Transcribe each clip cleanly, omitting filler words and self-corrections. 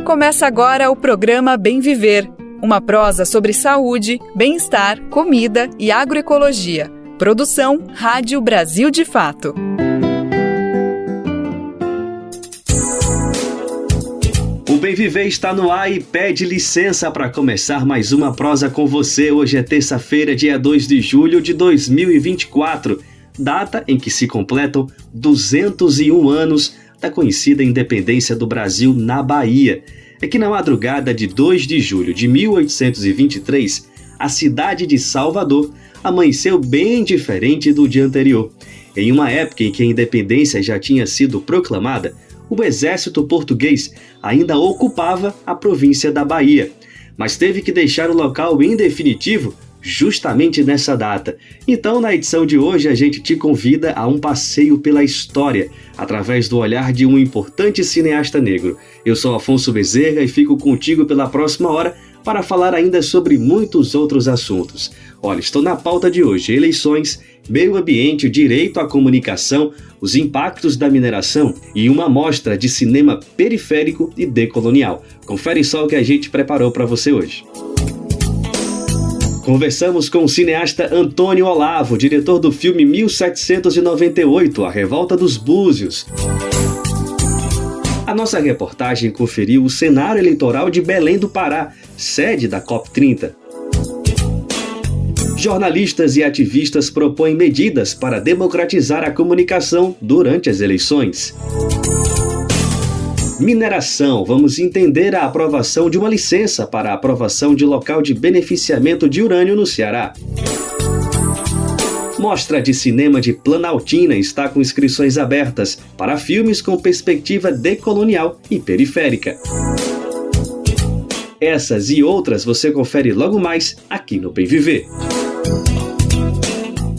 Começa agora o programa Bem Viver, uma prosa sobre saúde, bem-estar, comida e agroecologia. Produção Rádio Brasil de Fato. O Bem Viver está no ar e pede licença para começar mais uma prosa com você. Hoje é terça-feira, dia 2 de julho de 2024, data em que se completam 201 anos da conhecida independência do Brasil na Bahia. É que na madrugada de 2 de julho de 1823, a cidade de Salvador amanheceu bem diferente do dia anterior. Em uma época em que a independência já tinha sido proclamada, o exército português ainda ocupava a província da Bahia, mas teve que deixar o local em definitivo justamente nessa data. Então, na edição de hoje, a gente te convida a um passeio pela história, através do olhar de um importante cineasta negro. Eu sou Afonso Bezerra e fico contigo pela próxima hora para falar ainda sobre muitos outros assuntos. Olha, estou na pauta de hoje: eleições, meio ambiente, direito à comunicação, os impactos da mineração e uma mostra de cinema periférico e decolonial. Confere só o que a gente preparou para você hoje. Conversamos com o cineasta Antônio Olavo, diretor do filme 1798, A Revolta dos Búzios. A nossa reportagem conferiu o cenário eleitoral de Belém do Pará, sede da COP30. Jornalistas e ativistas propõem medidas para democratizar a comunicação durante as eleições. Mineração, vamos entender a aprovação de uma licença para a aprovação de local de beneficiamento de urânio no Ceará. Mostra de cinema de Planaltina está com inscrições abertas para filmes com perspectiva decolonial e periférica. Essas e outras você confere logo mais aqui no Bem Viver.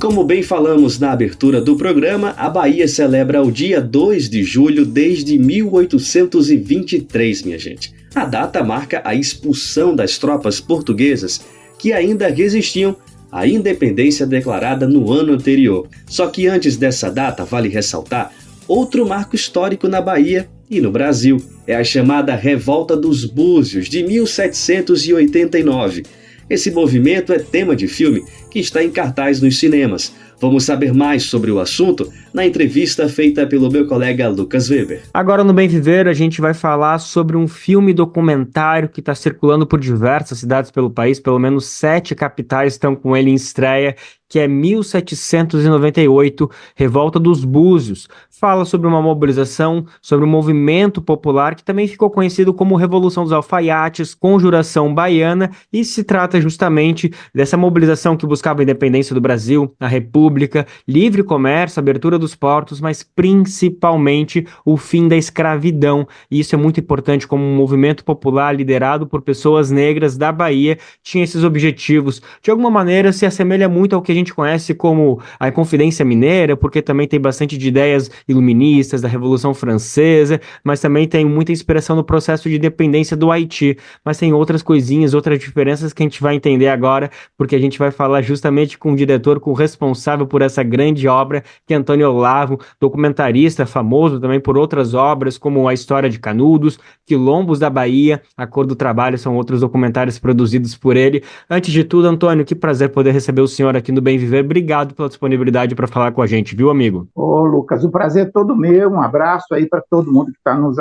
Como bem falamos na abertura do programa, a Bahia celebra o dia 2 de julho desde 1823, minha gente. A data marca a expulsão das tropas portuguesas que ainda resistiam à independência declarada no ano anterior. Só que antes dessa data, vale ressaltar outro marco histórico na Bahia e no Brasil. É a chamada Revolta dos Búzios, de 1789. Esse movimento é tema de filme que está em cartaz nos cinemas. Vamos saber mais sobre o assunto na entrevista feita pelo meu colega Lucas Weber. Agora no Bem Viver a gente vai falar sobre um filme documentário que está circulando por diversas cidades pelo país, pelo menos 7 capitais estão com ele em estreia, que é 1798, Revolta dos Búzios. Fala sobre uma mobilização, sobre um movimento popular que também ficou conhecido como Revolução dos Alfaiates, Conjuração Baiana, e se trata justamente dessa mobilização que buscava a independência do Brasil, a República, livre comércio, abertura dos portos, mas principalmente o fim da escravidão. E isso é muito importante, como um movimento popular liderado por pessoas negras da Bahia tinha esses objetivos. De alguma maneira se assemelha muito ao que a gente conhece como a Inconfidência Mineira, porque também tem bastante de ideias iluministas da Revolução Francesa, mas também tem muita inspiração no processo de independência do Haiti. Mas tem outras coisinhas, outras diferenças que a gente vai entender agora, porque a gente vai falar justamente com o diretor, com o responsável por essa grande obra, que é Antônio Olavo, documentarista famoso também por outras obras, como A História de Canudos, Quilombos da Bahia, A Cor do Trabalho, são outros documentários produzidos por ele. Antes de tudo, Antônio, que prazer poder receber o senhor aqui no Bem Viver. Obrigado pela disponibilidade para falar com a gente, viu, amigo? Ô, Lucas, o prazer é todo meu. Um abraço aí para todo mundo que está nos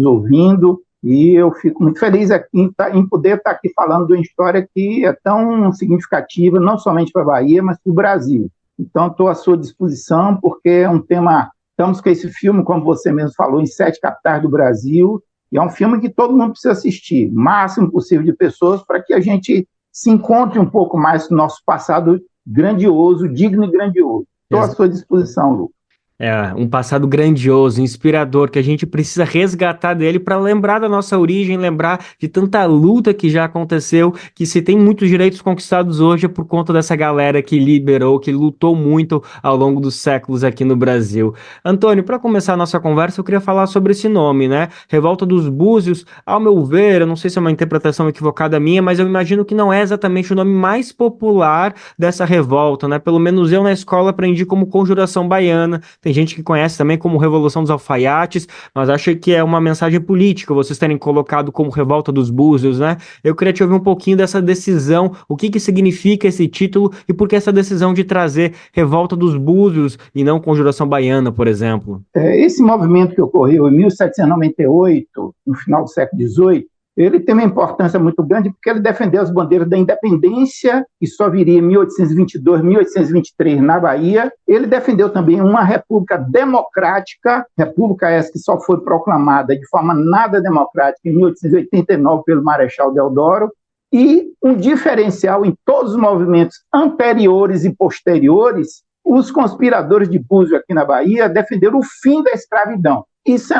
ouvindo. E eu fico muito feliz aqui em poder estar aqui falando de uma história que é tão significativa, não somente para a Bahia, mas para o Brasil. Então, estou à sua disposição, porque é um tema... Estamos com esse filme, como você mesmo falou, em 7 capitais do Brasil, e é um filme que todo mundo precisa assistir, o máximo possível de pessoas, para que a gente se encontre um pouco mais do nosso passado grandioso, digno e grandioso. Estou à sua disposição, Lucas. É, um passado grandioso, inspirador, que a gente precisa resgatar dele para lembrar da nossa origem, lembrar de tanta luta que já aconteceu, que se tem muitos direitos conquistados hoje é por conta dessa galera que liberou, que lutou muito ao longo dos séculos aqui no Brasil. Antônio, para começar a nossa conversa, eu queria falar sobre esse nome, né? Revolta dos Búzios, ao meu ver, eu não sei se é uma interpretação equivocada minha, mas eu imagino que não é exatamente o nome mais popular dessa revolta, né? Pelo menos eu na escola aprendi como Conjuração Baiana. Tem gente que conhece também como Revolução dos Alfaiates, mas acha que é uma mensagem política, vocês terem colocado como Revolta dos Búzios, né? Eu queria te ouvir um pouquinho dessa decisão, o que significa esse título e por que essa decisão de trazer Revolta dos Búzios e não Conjuração Baiana, por exemplo. Esse movimento que ocorreu em 1798, no final do século XVIII, ele tem uma importância muito grande porque ele defendeu as bandeiras da independência, que só viria em 1822, 1823 na Bahia. Ele defendeu também uma república democrática, república essa que só foi proclamada de forma nada democrática em 1889 pelo Marechal Deodoro, e um diferencial em todos os movimentos anteriores e posteriores. Os conspiradores de Búzios aqui na Bahia defenderam o fim da escravidão. Isso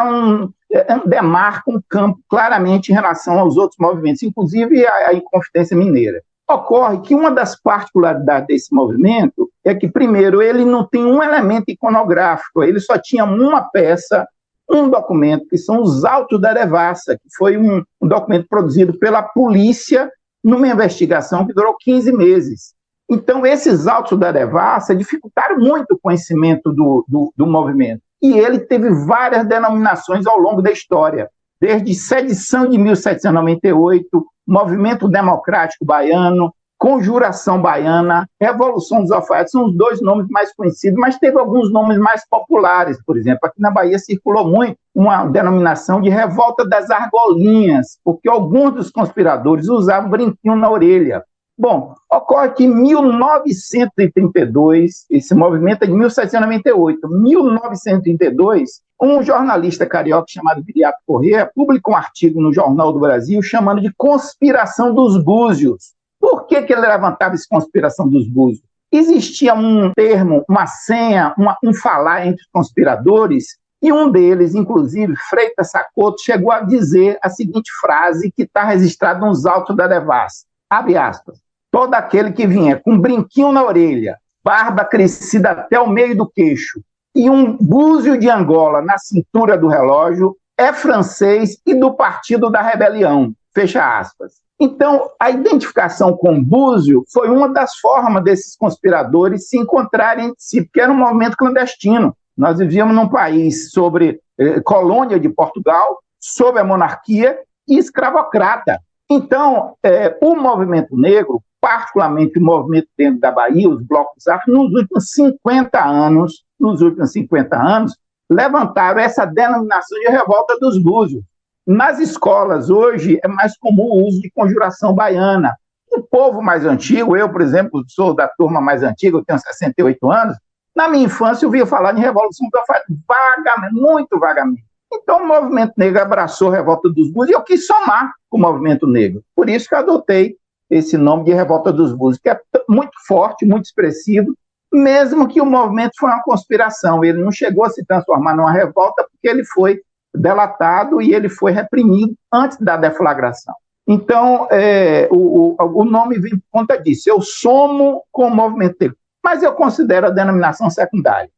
demarca um campo claramente em relação aos outros movimentos, inclusive a Inconfidência Mineira. Ocorre que uma das particularidades desse movimento é que, primeiro, ele não tem um elemento iconográfico, ele só tinha uma peça, um documento, que são os Autos da Devassa, que foi um documento produzido pela polícia numa investigação que durou 15 meses. Então, esses Autos da Devassa dificultaram muito o conhecimento do movimento. E ele teve várias denominações ao longo da história, desde sedição de 1798, Movimento Democrático Baiano, Conjuração Baiana, Revolução dos Alfaiates, são os dois nomes mais conhecidos, mas teve alguns nomes mais populares, por exemplo. Aqui na Bahia circulou muito uma denominação de Revolta das Argolinhas, porque alguns dos conspiradores usavam brinquinho na orelha. Bom, ocorre que em 1932, esse movimento é de 1798, 1932, um jornalista carioca chamado Viriato Corrêa publicou um artigo no Jornal do Brasil chamando de Conspiração dos Búzios. Por que ele levantava essa Conspiração dos Búzios? Existia um termo, uma senha, um falar entre os conspiradores, e um deles, inclusive, Freitas Sacoto, chegou a dizer a seguinte frase que está registrada nos Autos da Devassa, abre aspas: todo aquele que vinha com um brinquinho na orelha, barba crescida até o meio do queixo e um búzio de Angola na cintura do relógio é francês e do Partido da Rebelião, fecha aspas. Então, a identificação com búzio foi uma das formas desses conspiradores se encontrarem entre si, porque era um movimento clandestino. Nós vivíamos num país sobre colônia de Portugal, sob a monarquia e escravocrata. Então, o movimento negro, particularmente o movimento dentro da Bahia, os blocos afro, nos últimos 50 anos, levantaram essa denominação de Revolta dos Búzios. Nas escolas, hoje, é mais comum o uso de Conjuração Baiana. O povo mais antigo, eu, por exemplo, sou da turma mais antiga, eu tenho 68 anos, na minha infância eu ouvia falar de Revolução dos Alfaiates, vagamente, muito vagamente. Então o movimento negro abraçou a Revolta dos Búzios e eu quis somar com o movimento negro. Por isso que eu adotei esse nome de Revolta dos Búzios, que é muito forte, muito expressivo, mesmo que o movimento foi uma conspiração. Ele não chegou a se transformar numa revolta porque ele foi delatado e ele foi reprimido antes da deflagração. Então, o nome vem por conta disso. Eu somo com o movimento negro, mas eu considero a denominação secundária.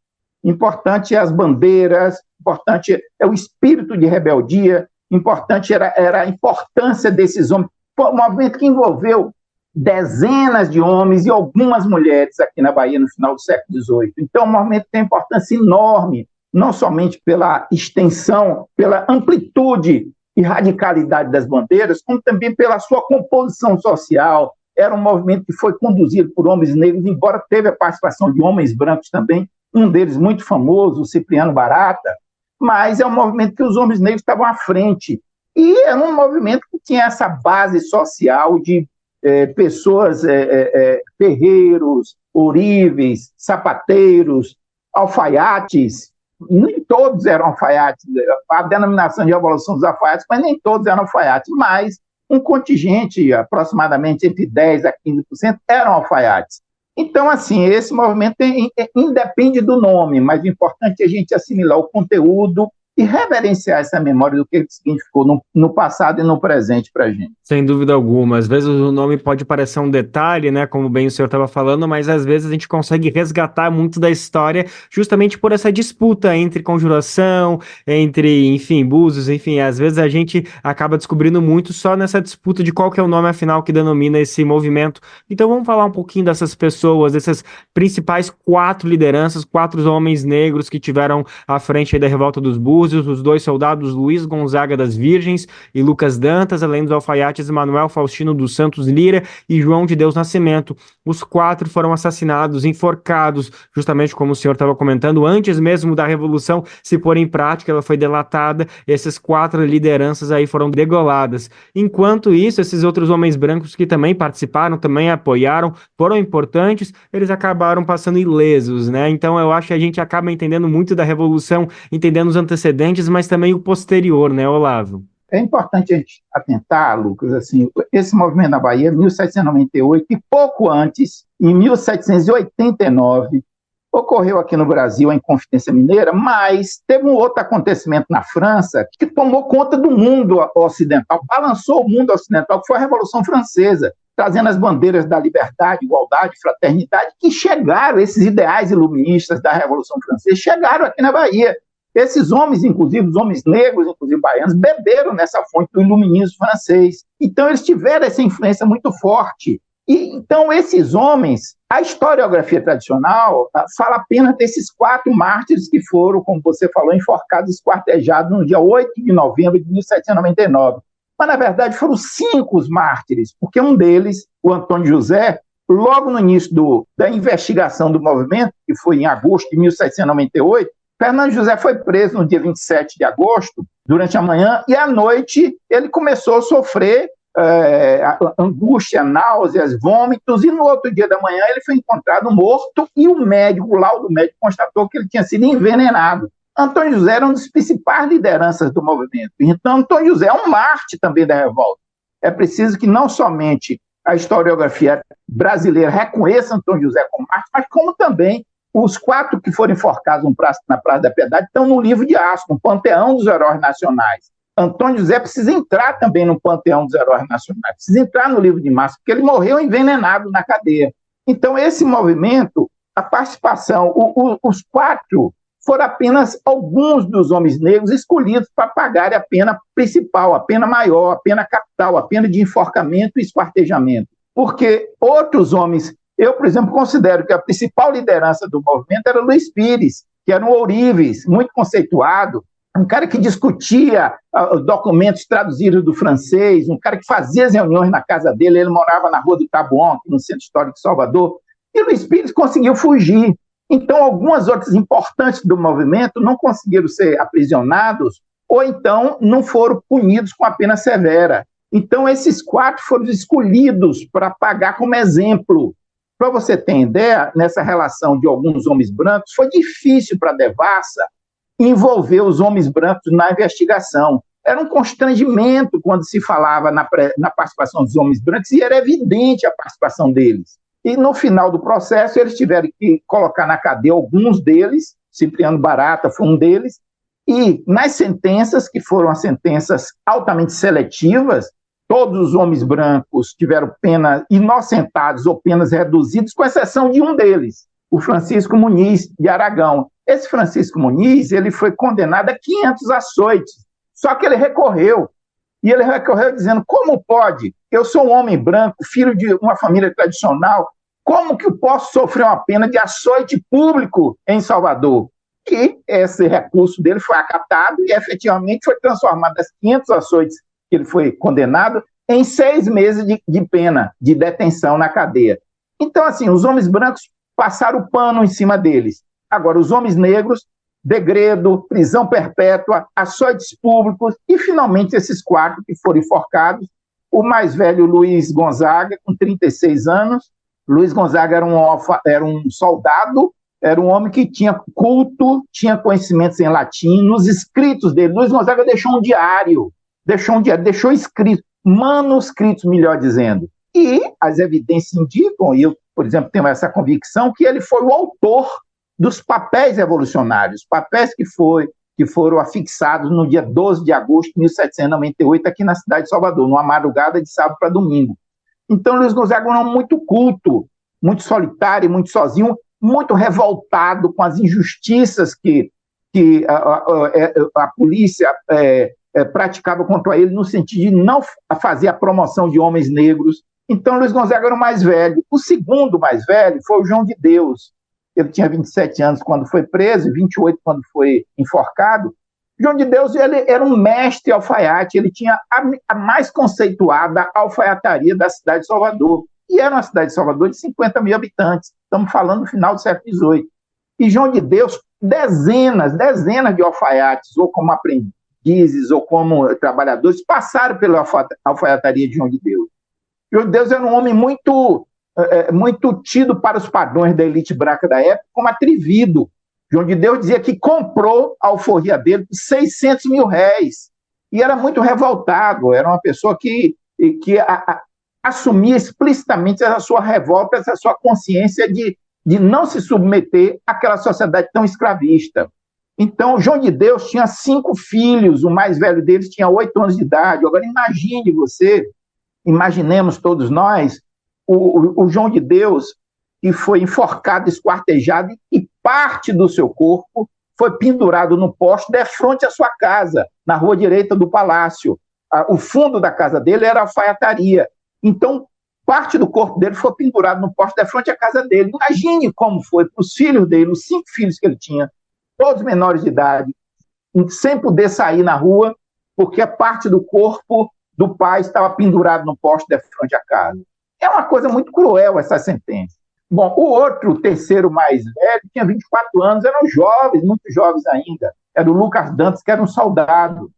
Importante é as bandeiras, importante é o espírito de rebeldia, importante era a importância desses homens. Foi um movimento que envolveu dezenas de homens e algumas mulheres aqui na Bahia no final do século XVIII. Então, o movimento tem importância enorme, não somente pela extensão, pela amplitude e radicalidade das bandeiras, como também pela sua composição social. Era um movimento que foi conduzido por homens negros, embora teve a participação de homens brancos também, um deles muito famoso, o Cipriano Barata, mas é um movimento que os homens negros estavam à frente. E era um movimento que tinha essa base social de pessoas, ferreiros, ourives, sapateiros, alfaiates. Nem todos eram alfaiates, a denominação de Revolução dos Alfaiates, mas nem todos eram alfaiates, mas um contingente, aproximadamente entre 10% a 15%, eram alfaiates. Então, assim, esse movimento independe do nome, mas o importante é a gente assimilar o conteúdo e reverenciar essa memória do que significou no passado e no presente para a gente. Sem dúvida alguma. Às vezes o nome pode parecer um detalhe, né, como bem o senhor estava falando, mas às vezes a gente consegue resgatar muito da história justamente por essa disputa entre Conjuração, entre, enfim, Búzios, enfim, às vezes a gente acaba descobrindo muito só nessa disputa de qual que é o nome afinal que denomina esse movimento. Então vamos falar um pouquinho dessas pessoas, dessas principais 4 lideranças, 4 homens negros que tiveram à frente aí da Revolta dos Búzios, os 2 soldados Luiz Gonzaga das Virgens e Lucas Dantas, além dos alfaiates Manuel Faustino dos Santos Lira e João de Deus Nascimento. Os 4 foram assassinados, enforcados, justamente como o senhor estava comentando, antes mesmo da Revolução se pôr em prática, ela foi delatada, essas 4 lideranças aí foram degoladas. Enquanto isso, esses outros homens brancos que também participaram, também apoiaram, foram importantes, eles acabaram passando ilesos, né? Então eu acho que a gente acaba entendendo muito da Revolução, entendendo os antecedentes, mas também o posterior, né, Olavo? É importante a gente atentar, Lucas, assim, esse movimento na Bahia, 1798, e pouco antes, em 1789, ocorreu aqui no Brasil a Inconfidência Mineira, mas teve um outro acontecimento na França que tomou conta do mundo ocidental, balançou o mundo ocidental, que foi a Revolução Francesa, trazendo as bandeiras da liberdade, igualdade, fraternidade, que chegaram, esses ideais iluministas da Revolução Francesa, chegaram aqui na Bahia. Esses homens, inclusive, os homens negros, inclusive baianos, beberam nessa fonte do iluminismo francês. Então, eles tiveram essa influência muito forte. E, então, esses homens, a historiografia tradicional fala apenas desses 4 mártires que foram, como você falou, enforcados, esquartejados no dia 8 de novembro de 1799. Mas, na verdade, foram 5 os mártires, porque um deles, o Antônio José, logo no início da investigação do movimento, que foi em agosto de 1798, Fernando José foi preso no dia 27 de agosto, durante a manhã, e à noite ele começou a sofrer angústia, náuseas, vômitos, e no outro dia da manhã ele foi encontrado morto e o laudo médico constatou que ele tinha sido envenenado. Antônio José era uma das principais lideranças do movimento. Então, Antônio José é um mártir também da revolta. É preciso que não somente a historiografia brasileira reconheça Antônio José como mártir, mas como também os 4 que foram enforcados na Praça da Piedade estão no livro de Asco, no Panteão dos Heróis Nacionais. Antônio José precisa entrar também no Panteão dos Heróis Nacionais, precisa entrar no livro de Márcio, porque ele morreu envenenado na cadeia. Então, esse movimento, a participação, os 4 foram apenas alguns dos homens negros escolhidos para pagarem a pena principal, a pena maior, a pena capital, a pena de enforcamento e esquartejamento. Porque outros homens... Eu, por exemplo, considero que a principal liderança do movimento era Luiz Pires, que era um ourives, muito conceituado, um cara que discutia documentos traduzidos do francês, um cara que fazia as reuniões na casa dele, ele morava na Rua do Taboão, no Centro Histórico de Salvador, e Luiz Pires conseguiu fugir. Então, algumas outras importantes do movimento não conseguiram ser aprisionados, ou então não foram punidos com a pena severa. Então, esses 4 foram escolhidos para pagar como exemplo. Para você ter ideia, nessa relação de alguns homens brancos, foi difícil para a Devassa envolver os homens brancos na investigação. Era um constrangimento quando se falava na participação dos homens brancos, e era evidente a participação deles. E no final do processo, eles tiveram que colocar na cadeia alguns deles, Cipriano Barata foi um deles, e nas sentenças, que foram as sentenças altamente seletivas, todos os homens brancos tiveram pena inocentados ou penas reduzidas, com exceção de um deles, o Francisco Muniz de Aragão. Esse Francisco Muniz, ele foi condenado a 500 açoites, só que ele recorreu. E ele recorreu dizendo, como pode? Eu sou um homem branco, filho de uma família tradicional, como que eu posso sofrer uma pena de açoite público em Salvador? E esse recurso dele foi acatado e efetivamente foi transformado das 500 açoites que ele foi condenado, em 6 meses de pena, de detenção na cadeia. Então, assim, os homens brancos passaram o pano em cima deles. Agora, os homens negros, degredo, prisão perpétua, açoites públicos, e finalmente esses 4 que foram enforcados. O mais velho, Luiz Gonzaga, com 36 anos. Luiz Gonzaga era um soldado, era um homem que tinha culto, tinha conhecimentos em latim. Nos escritos dele, Luiz Gonzaga deixou escrito, manuscritos, melhor dizendo. E as evidências indicam, e eu, por exemplo, tenho essa convicção, que ele foi o autor dos papéis revolucionários, papéis que foi que foram afixados no dia 12 de agosto de 1798, aqui na cidade de Salvador, numa madrugada de sábado para domingo. Então, Luiz Gonzaga era um homem muito culto, muito solitário, muito sozinho, muito revoltado com as injustiças que a polícia praticava contra ele, no sentido de não fazer a promoção de homens negros. Então, Luiz Gonzaga era o mais velho. O segundo mais velho foi o João de Deus. Ele tinha 27 anos quando foi preso, e 28 quando foi enforcado. João de Deus, ele era um mestre alfaiate, ele tinha a mais conceituada alfaiataria da cidade de Salvador. E era uma cidade de Salvador de 50 mil habitantes. Estamos falando no final do século XVIII. E João de Deus, dezenas de alfaiates, ou como aprendizes, ou como trabalhadores, passaram pela alfaiataria de João de Deus. João de Deus era um homem muito tido para os padrões da elite branca da época como atrevido. João de Deus dizia que comprou a alforria dele por 600 mil réis. E era muito revoltado, era uma pessoa que assumia explicitamente essa sua revolta, essa sua consciência de não se submeter àquela sociedade tão escravista. Então, João de Deus tinha 5 filhos, o mais velho deles tinha 8 anos de idade. Agora, imaginemos todos nós, o João de Deus, que foi enforcado, esquartejado, e parte do seu corpo foi pendurado no poste de frente à sua casa, na rua direita do palácio. O fundo da casa dele era a alfaiataria. Então, parte do corpo dele foi pendurado no poste de frente à casa dele. Imagine como foi para os filhos dele, os 5 filhos que ele tinha, todos menores de idade, sem poder sair na rua, porque a parte do corpo do pai estava pendurado no poste de frente à casa. É uma coisa muito cruel essa sentença. Bom, o terceiro mais velho, tinha 24 anos, eram jovens, muito jovens ainda. Era o Lucas Dantas, que era um soldado.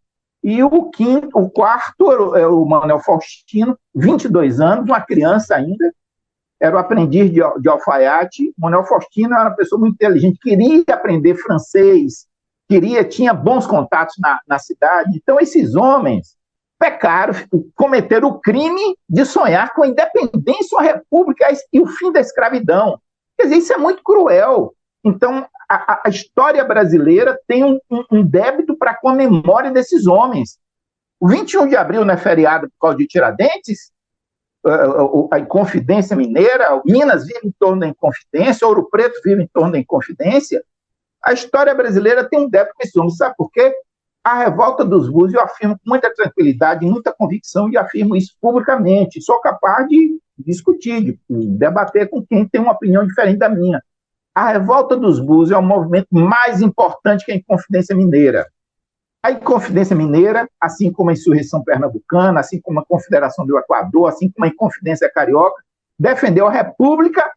E o quarto era o Manuel Faustino, 22 anos, uma criança ainda, era o aprendiz de alfaiate. Manuel Faustino era uma pessoa muito inteligente, queria aprender francês, tinha bons contatos na cidade. Então, esses homens pecaram, cometeram o crime de sonhar com a independência, uma república e o fim da escravidão. Quer dizer, isso é muito cruel. Então, a história brasileira tem um débito para com a memória desses homens. O 21 de abril não é feriado por causa de Tiradentes, a Inconfidência Mineira, Minas vive em torno da Inconfidência, Ouro Preto vive em torno da Inconfidência. A história brasileira tem um débito com esses homens. Sabe por quê? A revolta dos Búzios, eu afirmo com muita tranquilidade, muita convicção, e afirmo isso publicamente. Sou capaz de discutir, de debater com quem tem uma opinião diferente da minha. A revolta dos Búzios é o movimento mais importante que a Inconfidência Mineira. A Inconfidência Mineira, assim como a Insurreição Pernambucana, assim como a Confederação do Equador, assim como a Inconfidência Carioca, defendeu a República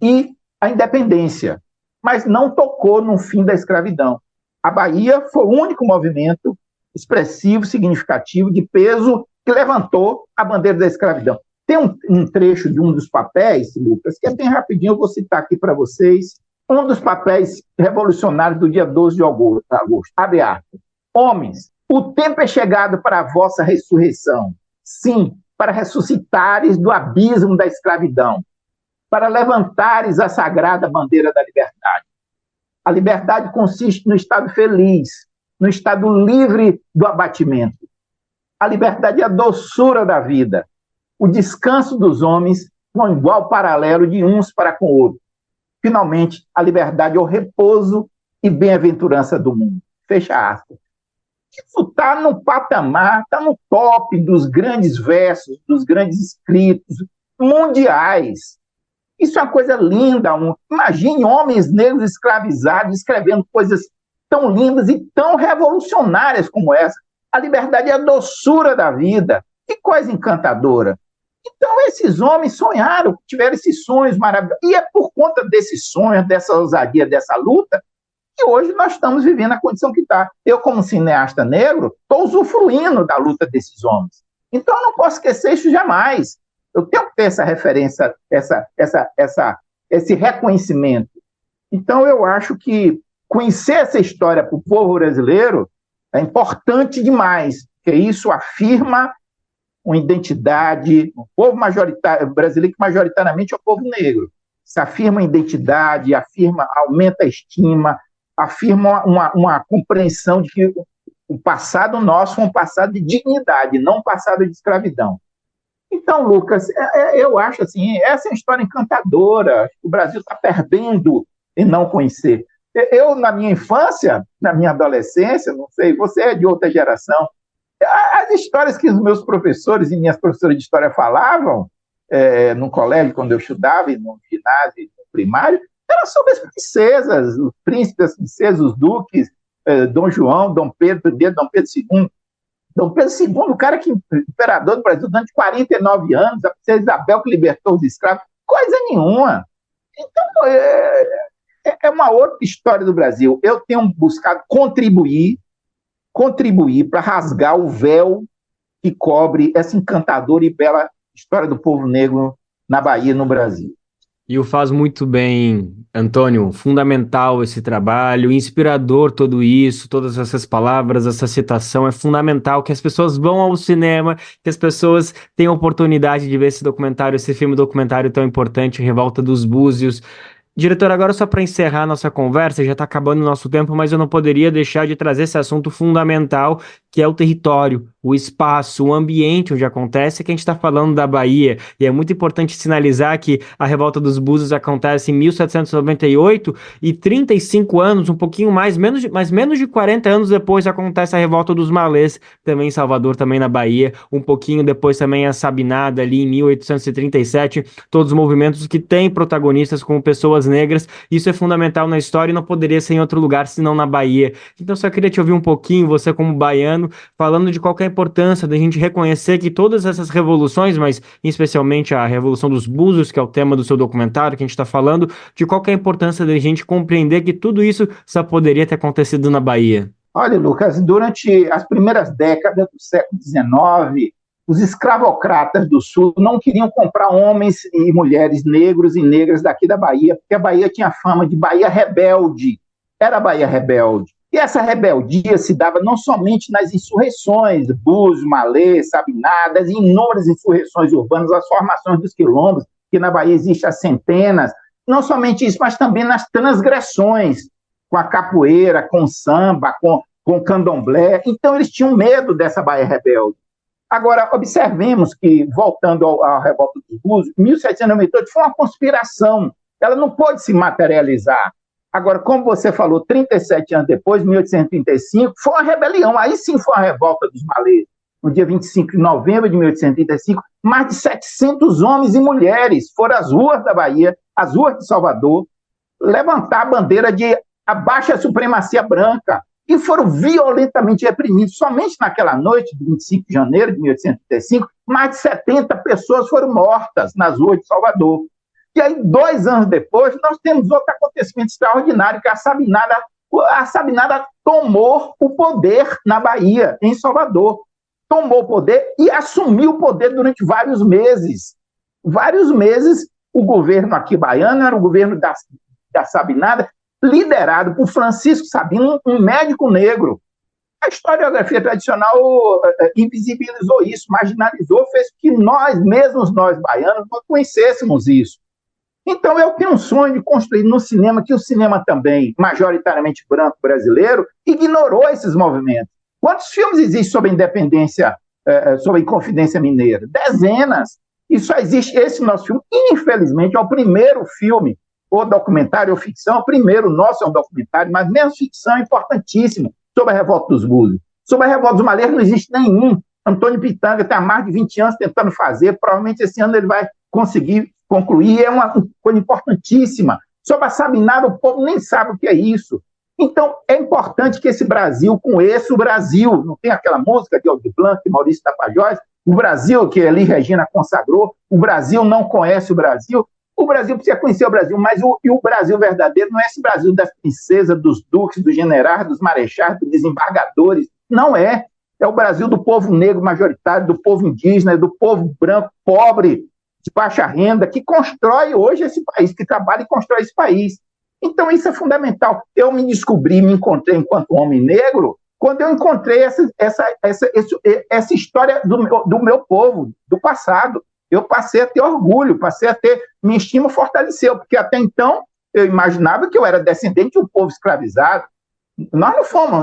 e a independência, mas não tocou no fim da escravidão. A Bahia foi o único movimento expressivo, significativo, de peso, que levantou a bandeira da escravidão. Tem um trecho de um dos papéis, Lucas, que é bem rapidinho, eu vou citar aqui para vocês. Um dos papéis revolucionários do dia 12 de agosto. Abre aspas. Homens, o tempo é chegado para a vossa ressurreição. Sim, para ressuscitares do abismo da escravidão, para levantares a sagrada bandeira da liberdade. A liberdade consiste no estado feliz, no estado livre do abatimento. A liberdade é a doçura da vida, o descanso dos homens com igual paralelo de uns para com outros. Finalmente, a liberdade é o repouso e bem-aventurança do mundo. Fecha aspas. Isso está no patamar, está no top dos grandes versos, dos grandes escritos mundiais. Isso é uma coisa linda. Imagine homens negros escravizados escrevendo coisas tão lindas e tão revolucionárias como essa. A liberdade é a doçura da vida. Que coisa encantadora. Então, esses homens sonharam, tiveram esses sonhos maravilhosos. E é por conta desses sonhos, dessa ousadia, dessa luta, que hoje nós estamos vivendo a condição que está. Eu, como cineasta negro, estou usufruindo da luta desses homens. Então, eu não posso esquecer isso jamais. Eu tenho que ter essa referência, esse reconhecimento. Então, eu acho que conhecer essa história para o povo brasileiro é importante demais, porque isso afirma uma identidade, um povo brasileiro que majoritariamente é o povo negro. Isso afirma a identidade, aumenta a estima, afirma uma compreensão de que o passado nosso foi um passado de dignidade, não um passado de escravidão. Então, Lucas, eu acho assim, essa é uma história encantadora. O Brasil está perdendo em não conhecer. Eu, na minha infância, na minha adolescência, não sei, você é de outra geração, as histórias que os meus professores e minhas professoras de história falavam no colégio, quando eu estudava, e no ginásio, no primário, eram sobre as princesas, os príncipes, as princesas, os duques, Dom João, Dom Pedro I, Dom Pedro II. Dom Pedro II, o cara que imperador do Brasil durante 49 anos, a princesa Isabel que libertou os escravos, coisa nenhuma. Então, é uma outra história do Brasil. Eu tenho buscado contribuir para rasgar o véu que cobre essa encantadora e bela história do povo negro na Bahia, no Brasil. E o faz muito bem, Antônio, fundamental esse trabalho, inspirador tudo isso, todas essas palavras, essa citação, é fundamental que as pessoas vão ao cinema, que as pessoas tenham a oportunidade de ver esse documentário, esse filme documentário tão importante, Revolta dos Búzios. Diretor, agora só para encerrar nossa conversa, já está acabando o nosso tempo, mas eu não poderia deixar de trazer esse assunto fundamental, que é o território, o espaço, o ambiente onde acontece, que a gente está falando da Bahia, e é muito importante sinalizar que a Revolta dos Búzios acontece em 1798, e 35 anos, um pouquinho mais, menos de 40 anos depois acontece a Revolta dos Malês, também em Salvador, também na Bahia, um pouquinho depois também a Sabinada, ali em 1837, todos os movimentos que têm protagonistas como pessoas negras, isso é fundamental na história e não poderia ser em outro lugar senão na Bahia. Então só queria te ouvir um pouquinho, você como baiano, falando de qual que é a importância da gente reconhecer que todas essas revoluções, mas especialmente a Revolução dos Búzios, que é o tema do seu documentário que a gente está falando, de qual que é a importância da gente compreender que tudo isso só poderia ter acontecido na Bahia. Olha, Lucas, durante as primeiras décadas do século XIX, os escravocratas do Sul não queriam comprar homens e mulheres negros e negras daqui da Bahia, porque a Bahia tinha fama de Bahia rebelde. Era a Bahia rebelde. E essa rebeldia se dava não somente nas insurreições, Búzios, Malês, Sabinadas, e inúmeras insurreições urbanas, as formações dos quilombos, que na Bahia existem há centenas. Não somente isso, mas também nas transgressões, com a capoeira, com o samba, com o candomblé. Então eles tinham medo dessa Bahia rebelde. Agora, observemos que, voltando à Revolta dos Búzios, 1798 foi uma conspiração, ela não pôde se materializar. Agora, como você falou, 37 anos depois, 1835, foi uma rebelião, aí sim foi a Revolta dos Malês. No dia 25 de novembro de 1835, mais de 700 homens e mulheres foram às ruas da Bahia, às ruas de Salvador, levantar a bandeira de abaixo a supremacia branca, e foram violentamente reprimidos. Somente naquela noite, de 25 de janeiro de 1835, mais de 70 pessoas foram mortas nas ruas de Salvador. E aí, 2 anos depois, nós temos outro acontecimento extraordinário, que a Sabinada tomou o poder na Bahia, em Salvador. Tomou o poder e assumiu o poder durante vários meses. Vários meses, o governo aqui baiano era o governo da Sabinada, liderado por Francisco Sabino, um médico negro. A historiografia tradicional invisibilizou isso, marginalizou, fez que nós baianos, não conhecêssemos isso. Então, eu tenho um sonho de construir no cinema, que o cinema também, majoritariamente branco brasileiro, ignorou esses movimentos. Quantos filmes existem sobre a independência, sobre a Inconfidência Mineira? Dezenas. E só existe esse nosso filme. Infelizmente, é o primeiro filme, ou documentário ou ficção, o primeiro nosso é um documentário, mas mesmo ficção é importantíssimo, sobre a Revolta dos Búzios. Sobre a Revolta dos Malês não existe nenhum. Antônio Pitanga está há mais de 20 anos tentando fazer, provavelmente esse ano ele vai conseguir concluir, é uma coisa importantíssima. Sobre a Sabinada, o povo nem sabe o que é isso. Então, é importante que esse Brasil conheça o Brasil. Não tem aquela música de Aldir Blanc, de Maurício Tapajós, o Brasil, que Elis Regina consagrou, o Brasil não conhece o Brasil. O Brasil precisa conhecer o Brasil, mas o Brasil verdadeiro não é esse Brasil das princesas, dos duques, dos generais, dos marechais, dos desembargadores. Não é. É o Brasil do povo negro majoritário, do povo indígena, do povo branco, pobre, de baixa renda, que constrói hoje esse país, que trabalha e constrói esse país. Então, isso é fundamental. Eu me descobri, me encontrei enquanto homem negro, quando eu encontrei essa história do meu povo, do passado. Eu passei a ter orgulho, minha estima fortaleceu, porque até então eu imaginava que eu era descendente de um povo escravizado. Nós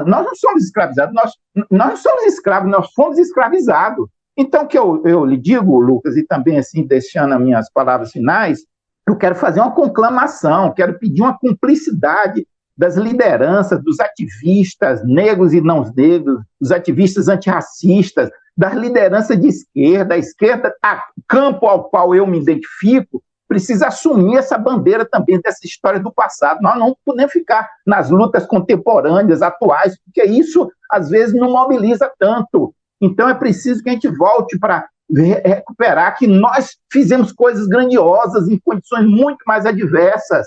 não somos escravizados, nós não somos escravos, nós fomos escravizados. Então, que eu lhe digo, Lucas, e também assim, deixando as minhas palavras finais, eu quero fazer uma conclamação, quero pedir uma cumplicidade das lideranças, dos ativistas negros e não negros, dos ativistas antirracistas, das lideranças de esquerda, a esquerda, campo ao qual eu me identifico, precisa assumir essa bandeira também dessa história do passado. Nós não podemos ficar nas lutas contemporâneas, atuais, porque isso, às vezes, não mobiliza tanto. Então, é preciso que a gente volte para recuperar que nós fizemos coisas grandiosas em condições muito mais adversas.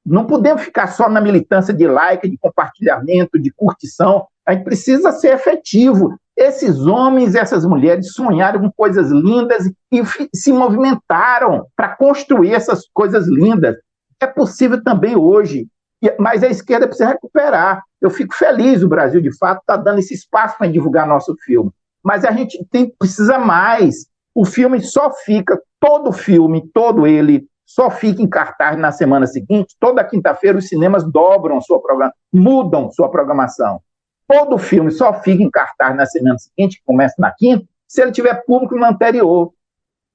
Não podemos ficar só na militância de like, de compartilhamento, de curtição. A gente precisa ser efetivo. Esses homens e essas mulheres sonharam com coisas lindas e se movimentaram para construir essas coisas lindas. É possível também hoje, mas a esquerda precisa recuperar. Eu fico feliz, o Brasil, de fato, está dando esse espaço para divulgar nosso filme. Mas a gente precisa mais. O filme só fica, todo ele, só fica em cartaz na semana seguinte. Toda quinta-feira os cinemas mudam sua programação. Todo filme só fica em cartaz na semana seguinte, que começa na quinta, se ele tiver público no anterior.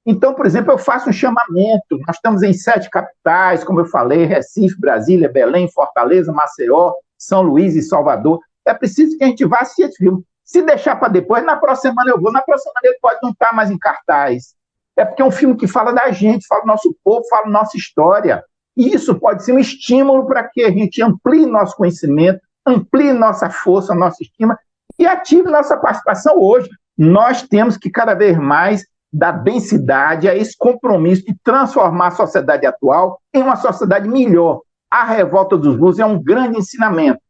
Então, por exemplo, eu faço um chamamento. Nós estamos em 7 capitais, como eu falei, Recife, Brasília, Belém, Fortaleza, Maceió, São Luís e Salvador. É preciso que a gente vá assistir esse filme. Se deixar para depois, na próxima semana eu vou, na próxima semana ele pode não estar mais em cartaz. É porque é um filme que fala da gente, fala do nosso povo, fala da nossa história. E isso pode ser um estímulo para que a gente amplie nosso conhecimento, amplie nossa força, nossa estima e ative nossa participação hoje. Nós temos que cada vez mais dar densidade a esse compromisso de transformar a sociedade atual em uma sociedade melhor. A Revolta dos Blues é um grande ensinamento.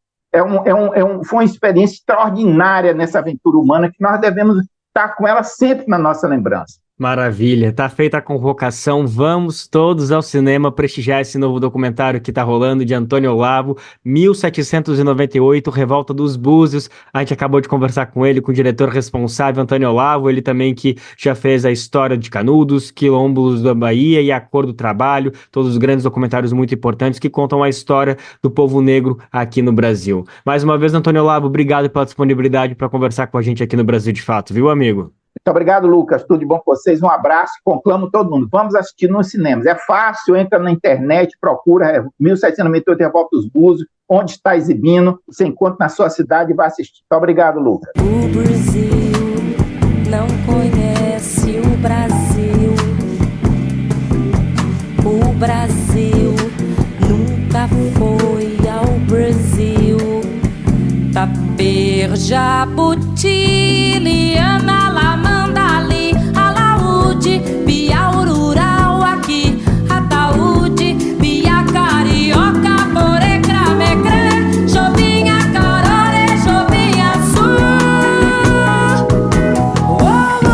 Foi uma experiência extraordinária nessa aventura humana que nós devemos estar com ela sempre na nossa lembrança. Maravilha, tá feita a convocação, vamos todos ao cinema prestigiar esse novo documentário que tá rolando de Antônio Olavo, 1798, Revolta dos Búzios. A gente acabou de conversar com ele, com o diretor responsável, Antônio Olavo, ele também que já fez a história de Canudos, Quilombos da Bahia e a Cor do Trabalho, todos os grandes documentários muito importantes que contam a história do povo negro aqui no Brasil. Mais uma vez, Antônio Olavo, obrigado pela disponibilidade para conversar com a gente aqui no Brasil de Fato, viu, amigo? Muito obrigado, Lucas. Tudo de bom com vocês. Um abraço. Conclamo todo mundo. Vamos assistir nos cinemas. É fácil. Entra na internet, procura 1798 Revolta dos Búzios, onde está exibindo. Você encontra na sua cidade e vai assistir. Muito obrigado, Lucas. O Brasil não conhece o Brasil. O Brasil nunca foi ao Brasil. Taper, Jabuti, Liana, Lamandali, Alaúde, Bia Rural aqui, Ataúde, Bia Carioca, Porecra, Mecré, Chovinha, Carore, Chovinha Sul. Oh, oh, oh.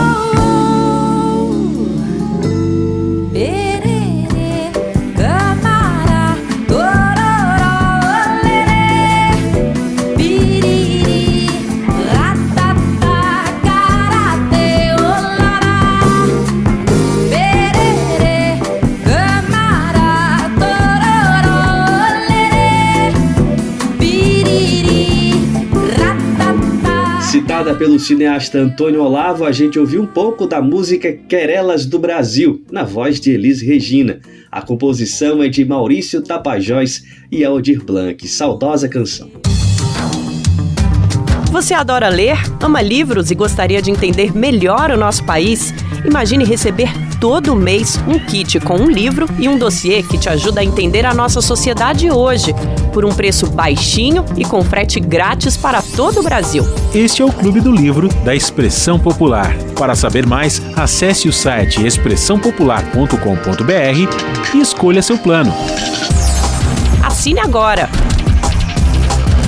Perere, Camara, Tororó, Lerê, Biriri, Ratata, Karate, Olará. Perere, Camara, Tororó, Lerê, Biriri, Ratata. Citada pelo cineasta Antônio Olavo, a gente ouviu um pouco da música Querelas do Brasil, na voz de Elis Regina. A composição é de Maurício Tapajós e Aldir Blanc. Saudosa canção. Você adora ler, ama livros e gostaria de entender melhor o nosso país? Imagine receber todo mês um kit com um livro e um dossiê que te ajuda a entender a nossa sociedade hoje, por um preço baixinho e com frete grátis para todo o Brasil. Este é o Clube do Livro da Expressão Popular. Para saber mais, acesse o site expressãopopular.com.br e escolha seu plano. Assine agora!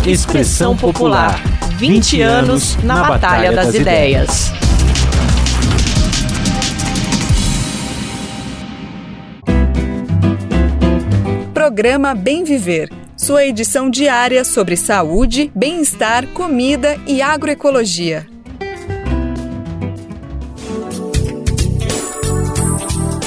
Expressão Popular. 20 anos na Batalha das Ideias. Programa Bem Viver, sua edição diária sobre saúde, bem-estar, comida e agroecologia.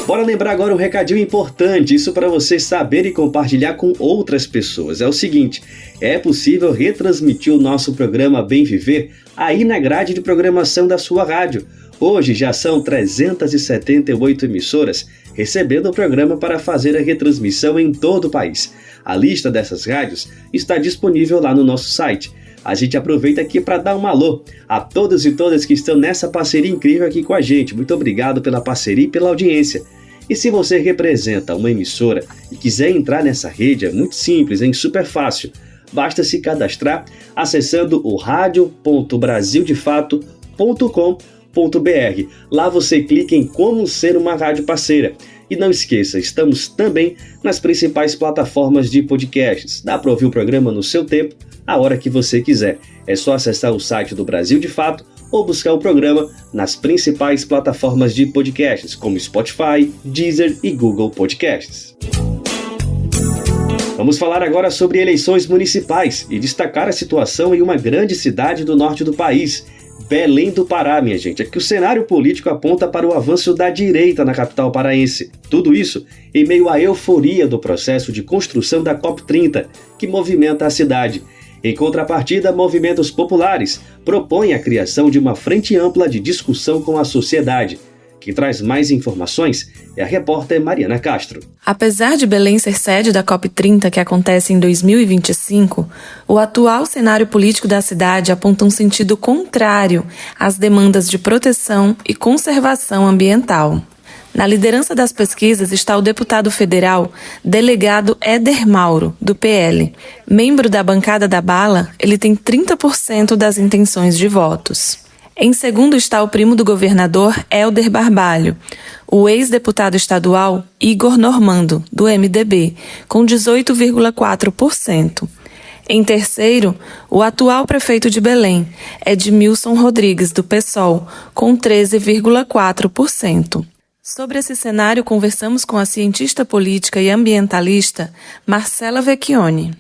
Bora lembrar agora um recadinho importante, isso para você saber e compartilhar com outras pessoas. É o seguinte, é possível retransmitir o nosso programa Bem Viver aí na grade de programação da sua rádio. Hoje já são 378 emissoras recebendo o programa para fazer a retransmissão em todo o país. A lista dessas rádios está disponível lá no nosso site. A gente aproveita aqui para dar um alô a todos e todas que estão nessa parceria incrível aqui com a gente. Muito obrigado pela parceria e pela audiência. E se você representa uma emissora e quiser entrar nessa rede, é muito simples, é super fácil. Basta se cadastrar acessando o radio.brasildefato.com.br. Lá você clica em como ser uma rádio parceira. E não esqueça, estamos também nas principais plataformas de podcasts. Dá para ouvir o programa no seu tempo, a hora que você quiser. É só acessar o site do Brasil de Fato ou buscar o programa nas principais plataformas de podcasts, como Spotify, Deezer e Google Podcasts. Vamos falar agora sobre eleições municipais e destacar a situação em uma grande cidade do norte do país, Belém do Pará, minha gente. É que o cenário político aponta para o avanço da direita na capital paraense. Tudo isso em meio à euforia do processo de construção da COP30, que movimenta a cidade. Em contrapartida, movimentos populares propõem a criação de uma frente ampla de discussão com a sociedade. Quem traz mais informações é a repórter Mariana Castro. Apesar de Belém ser sede da COP30, que acontece em 2025, o atual cenário político da cidade aponta um sentido contrário às demandas de proteção e conservação ambiental. Na liderança das pesquisas está o deputado federal, delegado Éder Mauro, do PL. Membro da bancada da bala, ele tem 30% das intenções de votos. Em segundo está o primo do governador, Helder Barbalho, o ex-deputado estadual Igor Normando, do MDB, com 18,4%. Em terceiro, o atual prefeito de Belém, Edmilson Rodrigues, do PSOL, com 13,4%. Sobre esse cenário, conversamos com a cientista política e ambientalista Marcela Vecchioni.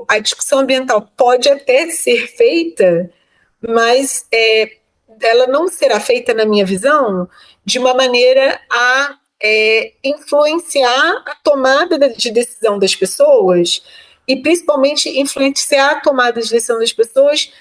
A discussão ambiental pode até ser feita, mas ela não será feita, na minha visão, de uma maneira a influenciar a tomada de decisão das pessoas e, principalmente, influenciar a tomada de decisão das pessoas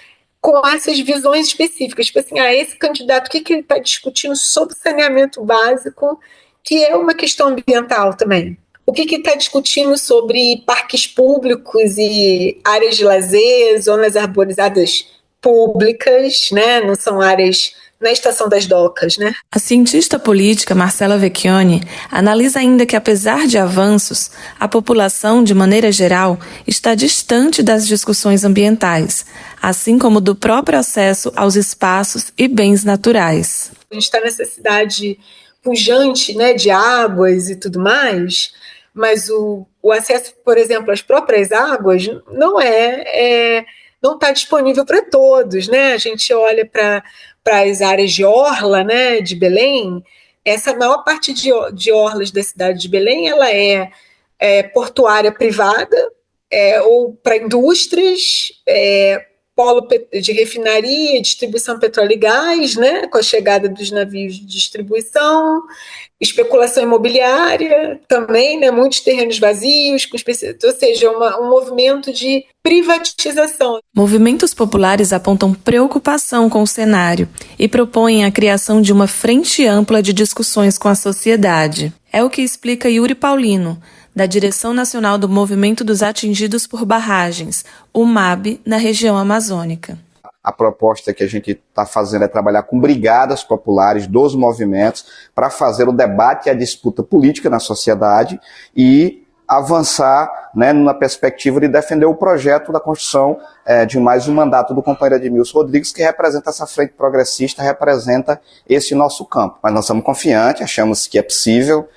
com essas visões específicas. Tipo assim, esse candidato, o que ele está discutindo sobre saneamento básico, que é uma questão ambiental também? O que está discutindo sobre parques públicos e áreas de lazer, zonas arborizadas públicas, né? Não são áreas na Estação das Docas, né? A cientista política Marcela Vecchioni analisa ainda que, apesar de avanços, a população, de maneira geral, está distante das discussões ambientais, assim como do próprio acesso aos espaços e bens naturais. A gente está nessa cidade pujante, né, de águas e tudo mais, mas o acesso, por exemplo, às próprias águas não está disponível para todos, né? A gente olha para as áreas de orla, né, de Belém. Essa maior parte de orlas da cidade de Belém, ela é portuária privada, ou para indústrias, polo de refinaria, distribuição petróleo e gás, né, com a chegada dos navios de distribuição, especulação imobiliária também, né, muitos terrenos vazios, ou seja, um movimento de privatização. Movimentos populares apontam preocupação com o cenário e propõem a criação de uma frente ampla de discussões com a sociedade. É o que explica Yuri Paulino, da Direção Nacional do Movimento dos Atingidos por Barragens, o MAB, na região amazônica. A proposta que a gente está fazendo é trabalhar com brigadas populares dos movimentos para fazer o debate e a disputa política na sociedade e avançar, né, na perspectiva de defender o projeto da construção de mais um mandato do companheiro Edmilson Rodrigues, que representa essa frente progressista, representa esse nosso campo. Mas nós estamos confiantes, achamos que é possível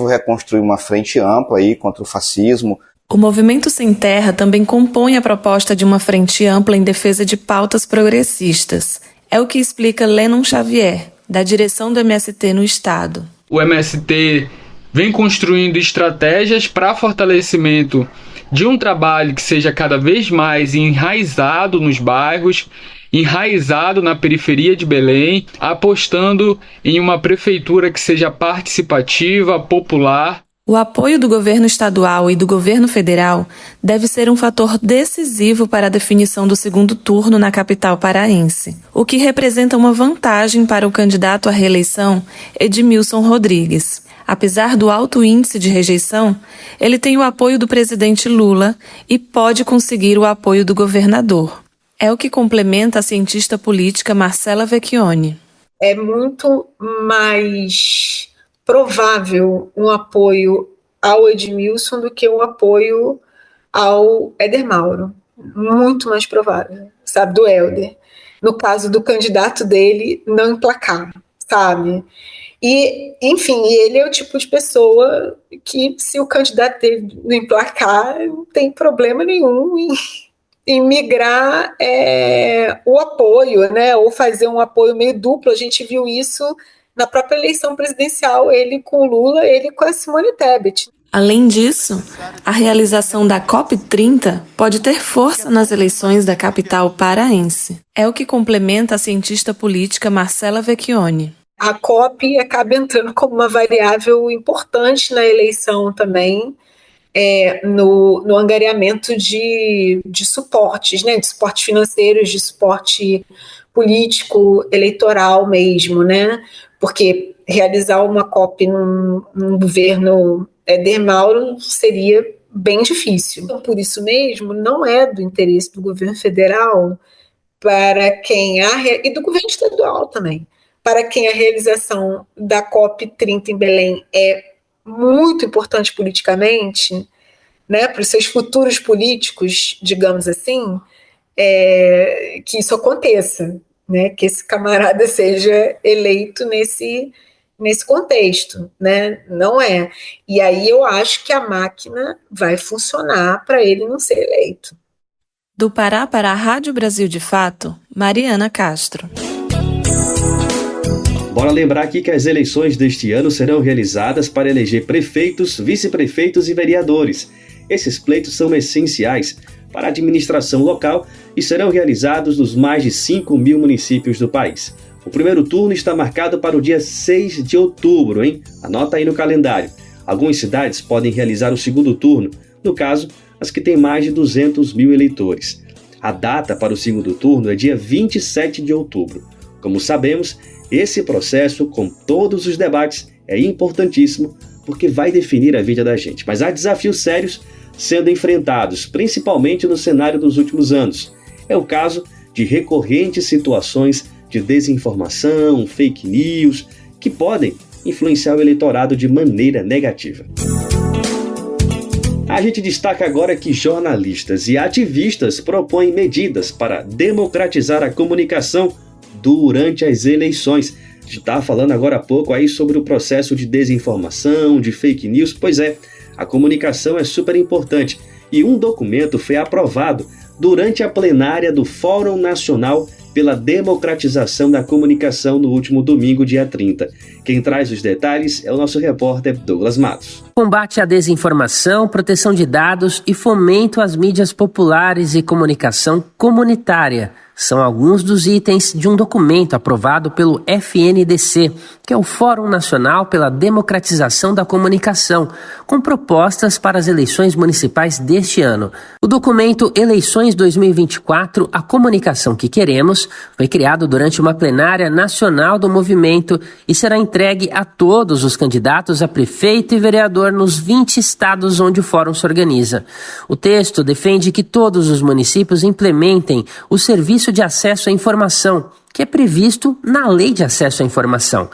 reconstruir uma frente ampla aí contra o fascismo. O Movimento Sem Terra também compõe a proposta de uma frente ampla em defesa de pautas progressistas. É o que explica Lennon Xavier, da direção do MST no Estado. O MST vem construindo estratégias para fortalecimento de um trabalho que seja cada vez mais enraizado nos bairros enraizado na periferia de Belém, apostando em uma prefeitura que seja participativa, popular. O apoio do governo estadual e do governo federal deve ser um fator decisivo para a definição do segundo turno na capital paraense, o que representa uma vantagem para o candidato à reeleição, Edmilson Rodrigues. Apesar do alto índice de rejeição, ele tem o apoio do presidente Lula e pode conseguir o apoio do governador. É o que complementa a cientista política Marcela Vecchione. É muito mais provável um apoio ao Edmilson do que um apoio ao Éder Mauro. Muito mais provável, sabe, do Helder. No caso do candidato dele não emplacar, sabe? E, enfim, ele é o tipo de pessoa que, se o candidato dele não emplacar, não tem problema nenhum em migrar o apoio, né? Ou fazer um apoio meio duplo. A gente viu isso na própria eleição presidencial, ele com o Lula, ele com a Simone Tebet. Além disso, a realização da COP30 pode ter força nas eleições da capital paraense. É o que complementa a cientista política Marcela Vecchione. A COP acaba entrando como uma variável importante na eleição também, no angariamento de suportes, né, de suportes financeiros, de suporte político, eleitoral mesmo, né? Porque realizar uma COP num governo Éder Mauro seria bem difícil. Então, por isso mesmo, não é do interesse do governo federal e do governo estadual também, para quem a realização da COP30 em Belém é muito importante politicamente, né, para os seus futuros políticos, digamos assim, que isso aconteça, né, que esse camarada seja eleito nesse contexto, né? Não é. E aí eu acho que a máquina vai funcionar para ele não ser eleito. Do Pará para a Rádio Brasil de Fato, Mariana Castro. Bora lembrar aqui que as eleições deste ano serão realizadas para eleger prefeitos, vice-prefeitos e vereadores. Esses pleitos são essenciais para a administração local e serão realizados nos mais de 5.000 municípios do país. O primeiro turno está marcado para o dia 6 de outubro, hein? Anota aí no calendário. Algumas cidades podem realizar o segundo turno, no caso, as que têm mais de 200.000 eleitores. A data para o segundo turno é dia 27 de outubro. Como sabemos, esse processo, com todos os debates, é importantíssimo porque vai definir a vida da gente. Mas há desafios sérios sendo enfrentados, principalmente no cenário dos últimos anos. É o caso de recorrentes situações de desinformação, fake news, que podem influenciar o eleitorado de maneira negativa. A gente destaca agora que jornalistas e ativistas propõem medidas para democratizar a comunicação durante as eleições. A gente está falando agora há pouco aí sobre o processo de desinformação, de fake news. Pois é, a comunicação é super importante e um documento foi aprovado durante a plenária do Fórum Nacional pela Democratização da Comunicação no último domingo, dia 30. Quem traz os detalhes é o nosso repórter Douglas Matos. Combate à desinformação, proteção de dados e fomento às mídias populares e comunicação comunitária são alguns dos itens de um documento aprovado pelo FNDC, que é o Fórum Nacional pela Democratização da Comunicação, com propostas para as eleições municipais deste ano. O documento Eleições 2024, a comunicação que queremos, foi criado durante uma plenária nacional do movimento e será entregue a todos os candidatos a prefeito e vereador nos 20 estados onde o fórum se organiza. O texto defende que todos os municípios implementem o serviço de acesso à informação, que é previsto na Lei de Acesso à Informação.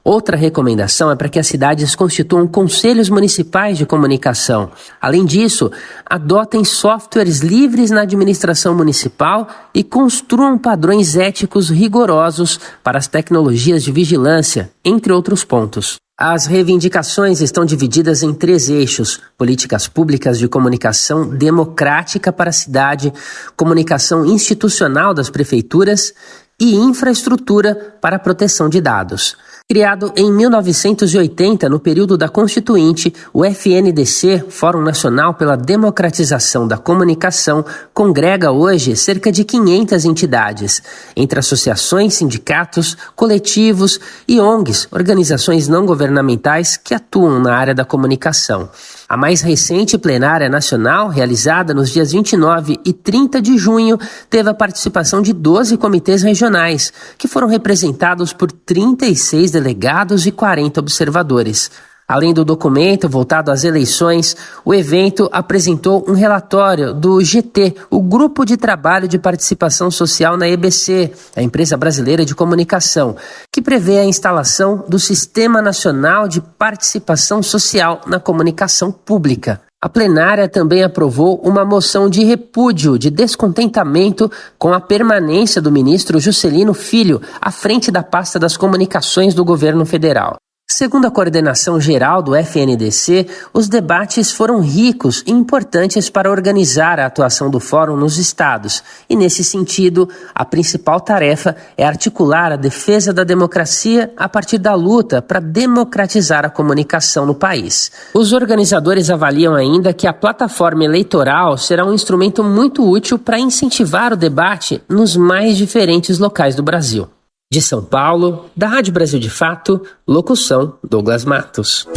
Outra recomendação é para que as cidades constituam conselhos municipais de comunicação. Além disso, adotem softwares livres na administração municipal e construam padrões éticos rigorosos para as tecnologias de vigilância, entre outros pontos. As reivindicações estão divididas em 3 eixos: políticas públicas de comunicação democrática para a cidade, comunicação institucional das prefeituras e infraestrutura para a proteção de dados. Criado em 1980, no período da Constituinte, o FNDC, Fórum Nacional pela Democratização da Comunicação, congrega hoje cerca de 500 entidades, entre associações, sindicatos, coletivos e ONGs, organizações não governamentais que atuam na área da comunicação. A mais recente plenária nacional, realizada nos dias 29 e 30 de junho, teve a participação de 12 comitês regionais, que foram representados por 36 delegados e 40 observadores. Além do documento voltado às eleições, o evento apresentou um relatório do GT, o Grupo de Trabalho de Participação Social na EBC, a Empresa Brasileira de Comunicação, que prevê a instalação do Sistema Nacional de Participação Social na Comunicação Pública. A plenária também aprovou uma moção de repúdio, de descontentamento com a permanência do ministro Juscelino Filho à frente da pasta das comunicações do governo federal. Segundo a coordenação geral do FNDC, os debates foram ricos e importantes para organizar a atuação do Fórum nos estados. E, nesse sentido, a principal tarefa é articular a defesa da democracia a partir da luta para democratizar a comunicação no país. Os organizadores avaliam ainda que a plataforma eleitoral será um instrumento muito útil para incentivar o debate nos mais diferentes locais do Brasil. De São Paulo, da Rádio Brasil de Fato, locução Douglas Matos.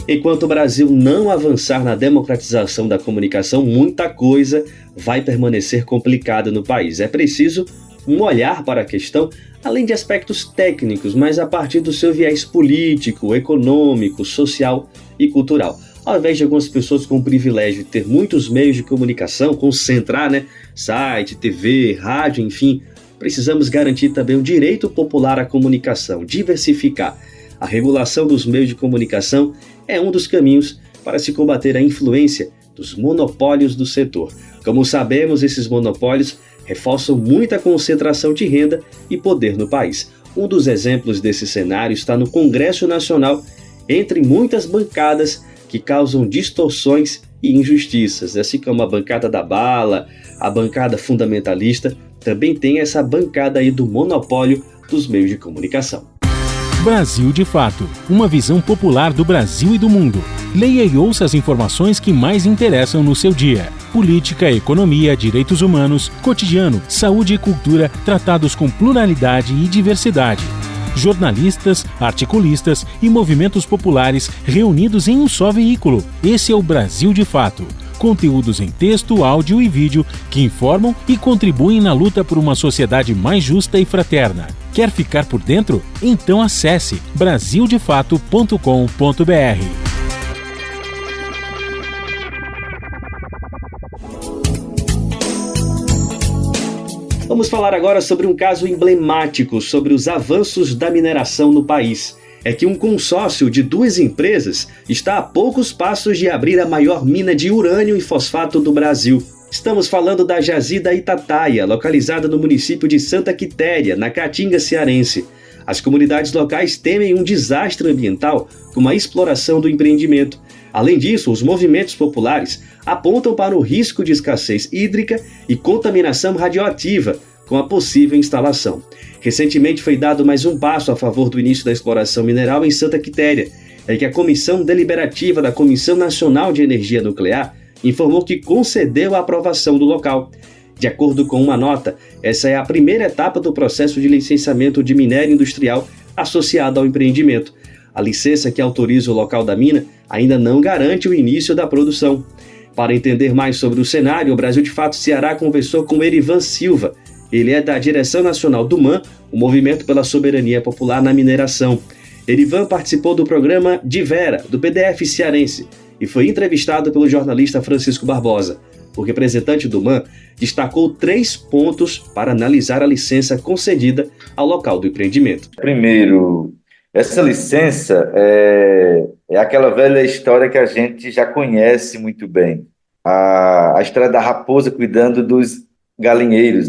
Enquanto o Brasil não avançar na democratização da comunicação, muita coisa vai permanecer complicada no país. É preciso um olhar para a questão, além de aspectos técnicos, mas a partir do seu viés político, econômico, social e cultural. Ao invés de algumas pessoas com o privilégio de ter muitos meios de comunicação, concentrar, site, TV, rádio, enfim, precisamos garantir também o direito popular à comunicação, diversificar. A regulação dos meios de comunicação é um dos caminhos para se combater a influência dos monopólios do setor. Como sabemos, esses monopólios reforçam muita concentração de renda e poder no país. Um dos exemplos desse cenário está no Congresso Nacional, entre muitas bancadas que causam distorções e injustiças, assim como a bancada da bala, a bancada fundamentalista, também tem essa bancada aí do monopólio dos meios de comunicação. Brasil de Fato, uma visão popular do Brasil e do mundo. Leia e ouça as informações que mais interessam no seu dia. Política, economia, direitos humanos, cotidiano, saúde e cultura, tratados com pluralidade e diversidade. Jornalistas, articulistas e movimentos populares reunidos em um só veículo. Esse é o Brasil de Fato. Conteúdos em texto, áudio e vídeo que informam e contribuem na luta por uma sociedade mais justa e fraterna. Quer ficar por dentro? Então acesse brasildefato.com.br. Vamos falar agora sobre um caso emblemático sobre os avanços da mineração no país. É que um consórcio de 2 empresas está a poucos passos de abrir a maior mina de urânio e fosfato do Brasil. Estamos falando da Jazida Itataia, localizada no município de Santa Quitéria, na Caatinga cearense. As comunidades locais temem um desastre ambiental com a exploração do empreendimento. Além disso, os movimentos populares apontam para o risco de escassez hídrica e contaminação radioativa com a possível instalação. Recentemente foi dado mais um passo a favor do início da exploração mineral em Santa Quitéria, em que a Comissão Deliberativa da Comissão Nacional de Energia Nuclear informou que concedeu a aprovação do local. De acordo com uma nota, essa é a primeira etapa do processo de licenciamento de minério industrial associado ao empreendimento. A licença que autoriza o local da mina ainda não garante o início da produção. Para entender mais sobre o cenário, o Brasil de Fato Ceará conversou com Erivan Silva. Ele é da Direção Nacional do MAN, o Movimento pela Soberania Popular na Mineração. Erivan participou do programa De Vera, do PDF cearense, e foi entrevistado pelo jornalista Francisco Barbosa. O representante do MAN destacou 3 pontos para analisar a licença concedida ao local do empreendimento. Primeiro, essa licença é aquela velha história que a gente já conhece muito bem. A história da raposa cuidando dos galinheiros,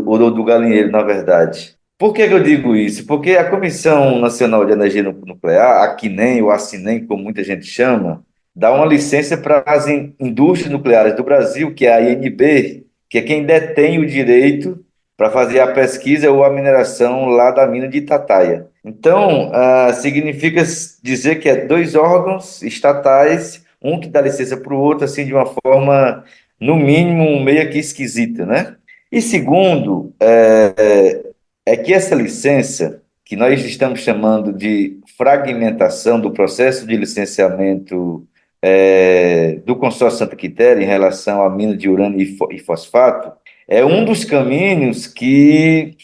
ou do galinheiro, na verdade. Por que eu digo isso? Porque a Comissão Nacional de Energia Nuclear, a CNEM, ou a CINEM, como muita gente chama, dá uma licença para as indústrias nucleares do Brasil, que é a INB, que é quem detém o direito para fazer a pesquisa ou a mineração lá da mina de Itataia. Então, significa dizer que é 2 órgãos estatais, um que dá licença para o outro, assim, de uma forma, no mínimo, meio que esquisita, né? E segundo, é que essa licença, que nós estamos chamando de fragmentação do processo de licenciamento do consórcio Santa Quitéria em relação à mina de urânio e fosfato, é um dos caminhos que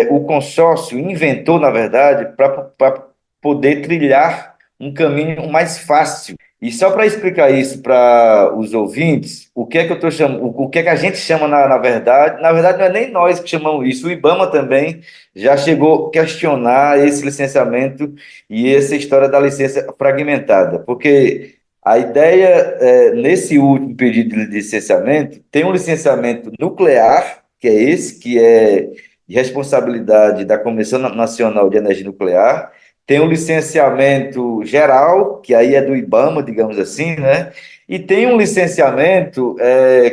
o consórcio inventou, na verdade, para poder trilhar um caminho mais fácil. E só para explicar isso para os ouvintes, o que é que eu estou chamando, o que é que a gente chama na verdade não é nem nós que chamamos isso, o IBAMA também já chegou a questionar esse licenciamento e essa história da licença fragmentada, porque a ideia, nesse último pedido de licenciamento, tem um licenciamento nuclear, que é esse, que é de responsabilidade da Comissão Nacional de Energia Nuclear, tem um licenciamento geral, que aí é do IBAMA, digamos assim, né? E tem um licenciamento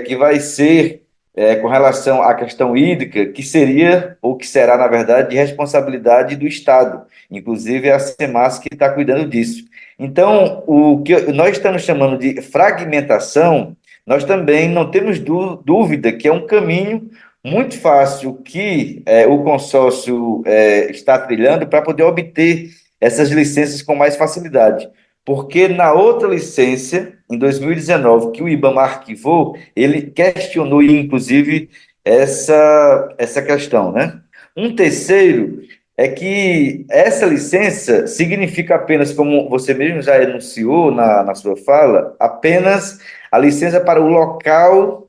que vai ser com relação à questão hídrica, que seria, ou que será, na verdade, de responsabilidade do Estado. Inclusive, é a CEMAS que está cuidando disso. Então, o que nós estamos chamando de fragmentação, nós também não temos dúvida que é um caminho muito fácil que o consórcio está trilhando para poder obter essas licenças com mais facilidade. Porque na outra licença, em 2019, que o IBAMA arquivou, ele questionou, inclusive, essa questão, né? Um terceiro é que essa licença significa apenas, como você mesmo já enunciou na sua fala, apenas a licença para o local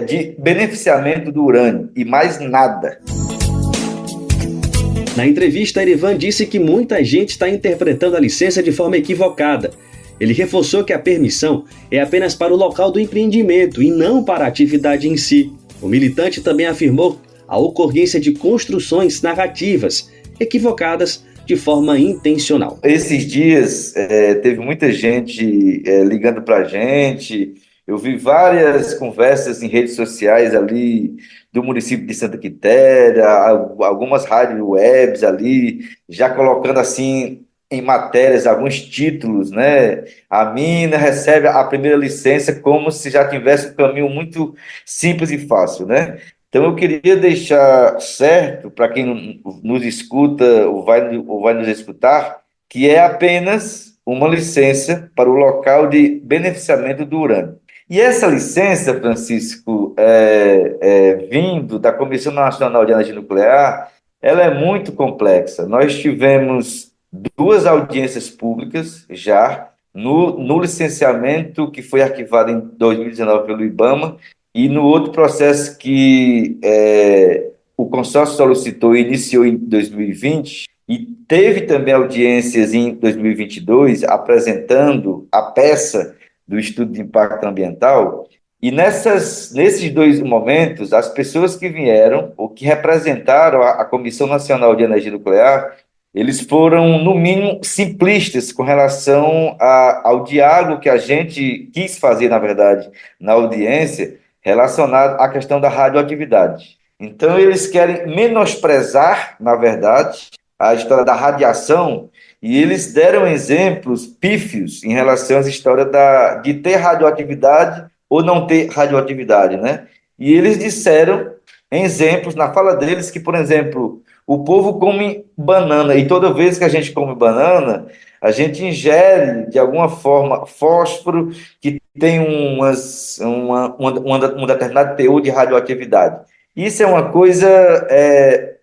de beneficiamento do urânio, e mais nada. Na entrevista, Erivan disse que muita gente está interpretando a licença de forma equivocada. Ele reforçou que a permissão é apenas para o local do empreendimento e não para a atividade em si. O militante também afirmou a ocorrência de construções narrativas equivocadas de forma intencional. Esses dias teve muita gente ligando para a gente. Eu vi várias conversas em redes sociais ali do município de Santa Quitéria, algumas rádios webs ali, já colocando assim em matérias alguns títulos, né? A mina recebe a primeira licença como se já tivesse um caminho muito simples e fácil, né? Então eu queria deixar certo para quem nos escuta ou vai nos escutar, que é apenas uma licença para o local de beneficiamento do urânio. E essa licença, Francisco, vindo da Comissão Nacional de Energia Nuclear, ela é muito complexa. Nós tivemos 2 audiências públicas já no licenciamento que foi arquivado em 2019 pelo IBAMA e no outro processo que o consórcio solicitou e iniciou em 2020, e teve também audiências em 2022 apresentando a peça do estudo de impacto ambiental, e nesses 2 momentos, as pessoas que vieram, ou que representaram a Comissão Nacional de Energia Nuclear, eles foram, no mínimo, simplistas com relação ao diálogo que a gente quis fazer, na verdade, na audiência, relacionado à questão da radioatividade. Então, eles querem menosprezar, na verdade, a história da radiação, e eles deram exemplos pífios em relação à história de ter radioatividade ou não ter radioatividade, né? E eles disseram, em exemplos, na fala deles, que, por exemplo, o povo come banana, e toda vez que a gente come banana, a gente ingere, de alguma forma, fósforo que tem um determinado teor de radioatividade. Isso é uma coisa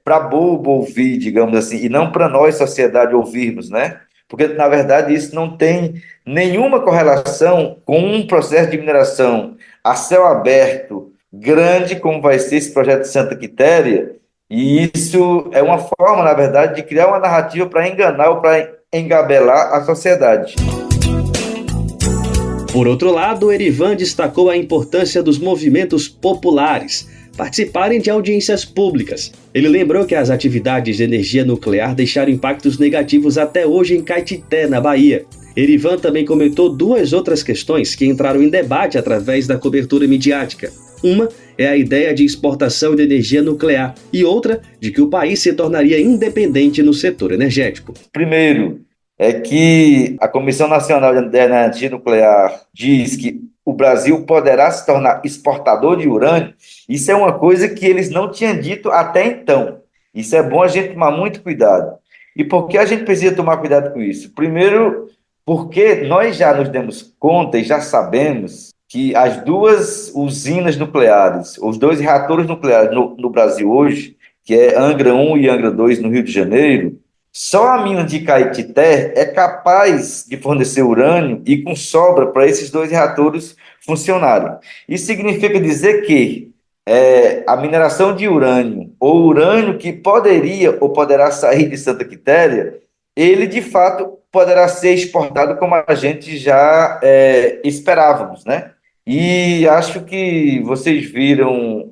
para bobo ouvir, digamos assim, e não para nós, sociedade, ouvirmos, né? Porque, na verdade, isso não tem nenhuma correlação com um processo de mineração a céu aberto grande, como vai ser esse projeto de Santa Quitéria, e isso é uma forma, na verdade, de criar uma narrativa para enganar ou para engabelar a sociedade. Por outro lado, Erivan destacou a importância dos movimentos populares participarem de audiências públicas. Ele lembrou que as atividades de energia nuclear deixaram impactos negativos até hoje em Caetité, na Bahia. Erivan também comentou 2 outras questões que entraram em debate através da cobertura midiática. Uma é a ideia de exportação de energia nuclear e outra de que o país se tornaria independente no setor energético. Primeiro, é que a Comissão Nacional de Energia Nuclear diz que o Brasil poderá se tornar exportador de urânio. Isso é uma coisa que eles não tinham dito até então. Isso é bom a gente tomar muito cuidado. E por que a gente precisa tomar cuidado com isso? Primeiro, porque nós já nos demos conta e já sabemos que as duas usinas nucleares, os dois reatores nucleares no Brasil hoje, que é Angra 1 e Angra 2 no Rio de Janeiro, só a mina de Caetité é capaz de fornecer urânio e com sobra para esses dois reatores funcionarem. Isso significa dizer que a mineração de urânio, ou urânio que poderia ou poderá sair de Santa Quitéria, ele de fato poderá ser exportado como a gente já esperávamos, né? E acho que vocês viram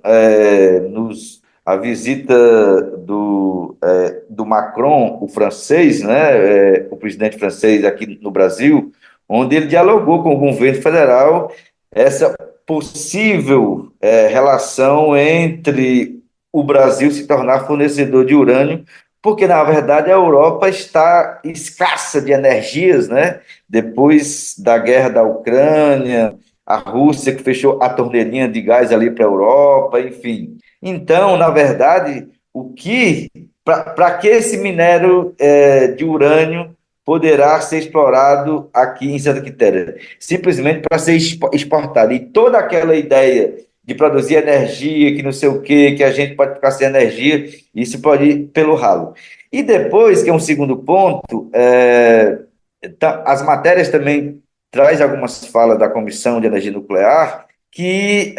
a visita do Macron, o francês, né, o presidente francês aqui no Brasil, onde ele dialogou com o governo federal essa possível relação entre o Brasil se tornar fornecedor de urânio, porque, na verdade, a Europa está escassa de energias, né? Depois da guerra da Ucrânia, a Rússia que fechou a torneirinha de gás ali para a Europa, enfim. Então, na verdade, para que esse minério de urânio poderá ser explorado aqui em Santa Quitéria? Simplesmente para ser exportado. E toda aquela ideia de produzir energia, que não sei o quê, que a gente pode ficar sem energia, isso pode ir pelo ralo. E depois, que é um segundo ponto, as matérias também traz algumas falas da Comissão de Energia Nuclear, que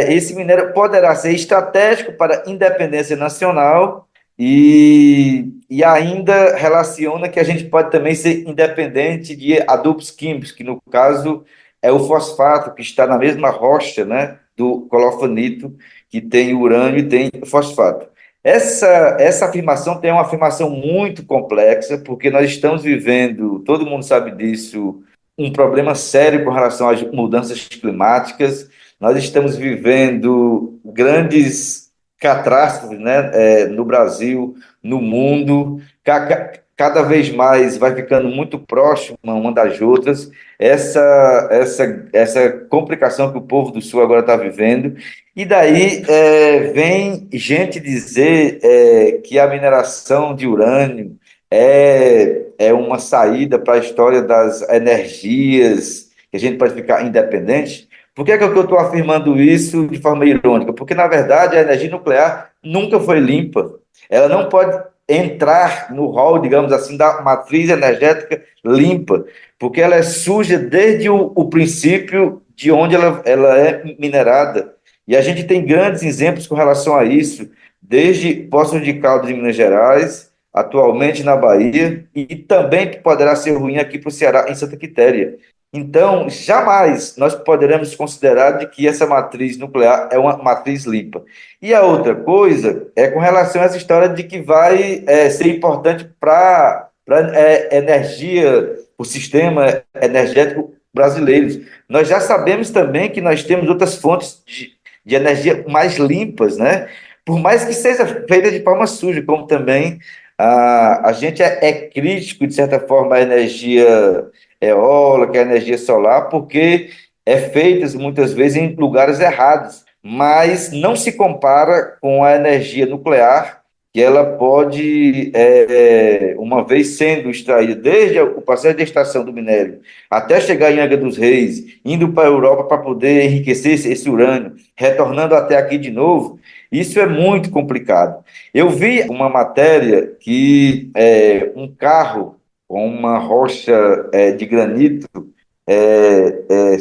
esse minério poderá ser estratégico para a independência nacional e ainda relaciona que a gente pode também ser independente de adubos químicos, que no caso é o fosfato, que está na mesma rocha, né, do colofanito, que tem urânio e tem fosfato. Essa afirmação tem uma afirmação muito complexa, porque nós estamos vivendo, todo mundo sabe disso, um problema sério com relação às mudanças climáticas. Nós estamos vivendo grandes catástrofes, né, no Brasil, no mundo. Cada vez mais vai ficando muito próxima uma das outras. Essa complicação que o povo do Sul agora está vivendo. E daí vem gente dizer que a mineração de urânio é uma saída para a história das energias, que a gente pode ficar independente. Por que é que eu estou afirmando isso de forma irônica? Porque, na verdade, a energia nuclear nunca foi limpa. Ela não pode entrar no rol, digamos assim, da matriz energética limpa, porque ela é suja desde o princípio de onde ela é minerada. E a gente tem grandes exemplos com relação a isso, desde Poços de Caldas de Minas Gerais, atualmente na Bahia, e também que poderá ser ruim aqui para o Ceará, em Santa Quitéria. Então, jamais nós poderemos considerar de que essa matriz nuclear é uma matriz limpa. E a outra coisa é com relação a essa história de que vai ser importante para energia, o sistema energético brasileiro. Nós já sabemos também que nós temos outras fontes de energia mais limpas, né? Por mais que seja feita de forma suja, como também a gente é crítico, de certa forma, à energia eólica, à energia solar, porque é feita muitas vezes em lugares errados, mas não se compara com a energia nuclear, que ela pode, uma vez sendo extraída desde o processo de extração do minério até chegar em Angra dos Reis, indo para a Europa para poder enriquecer esse urânio, retornando até aqui de novo, isso é muito complicado. Eu vi uma matéria que um carro com uma rocha de granito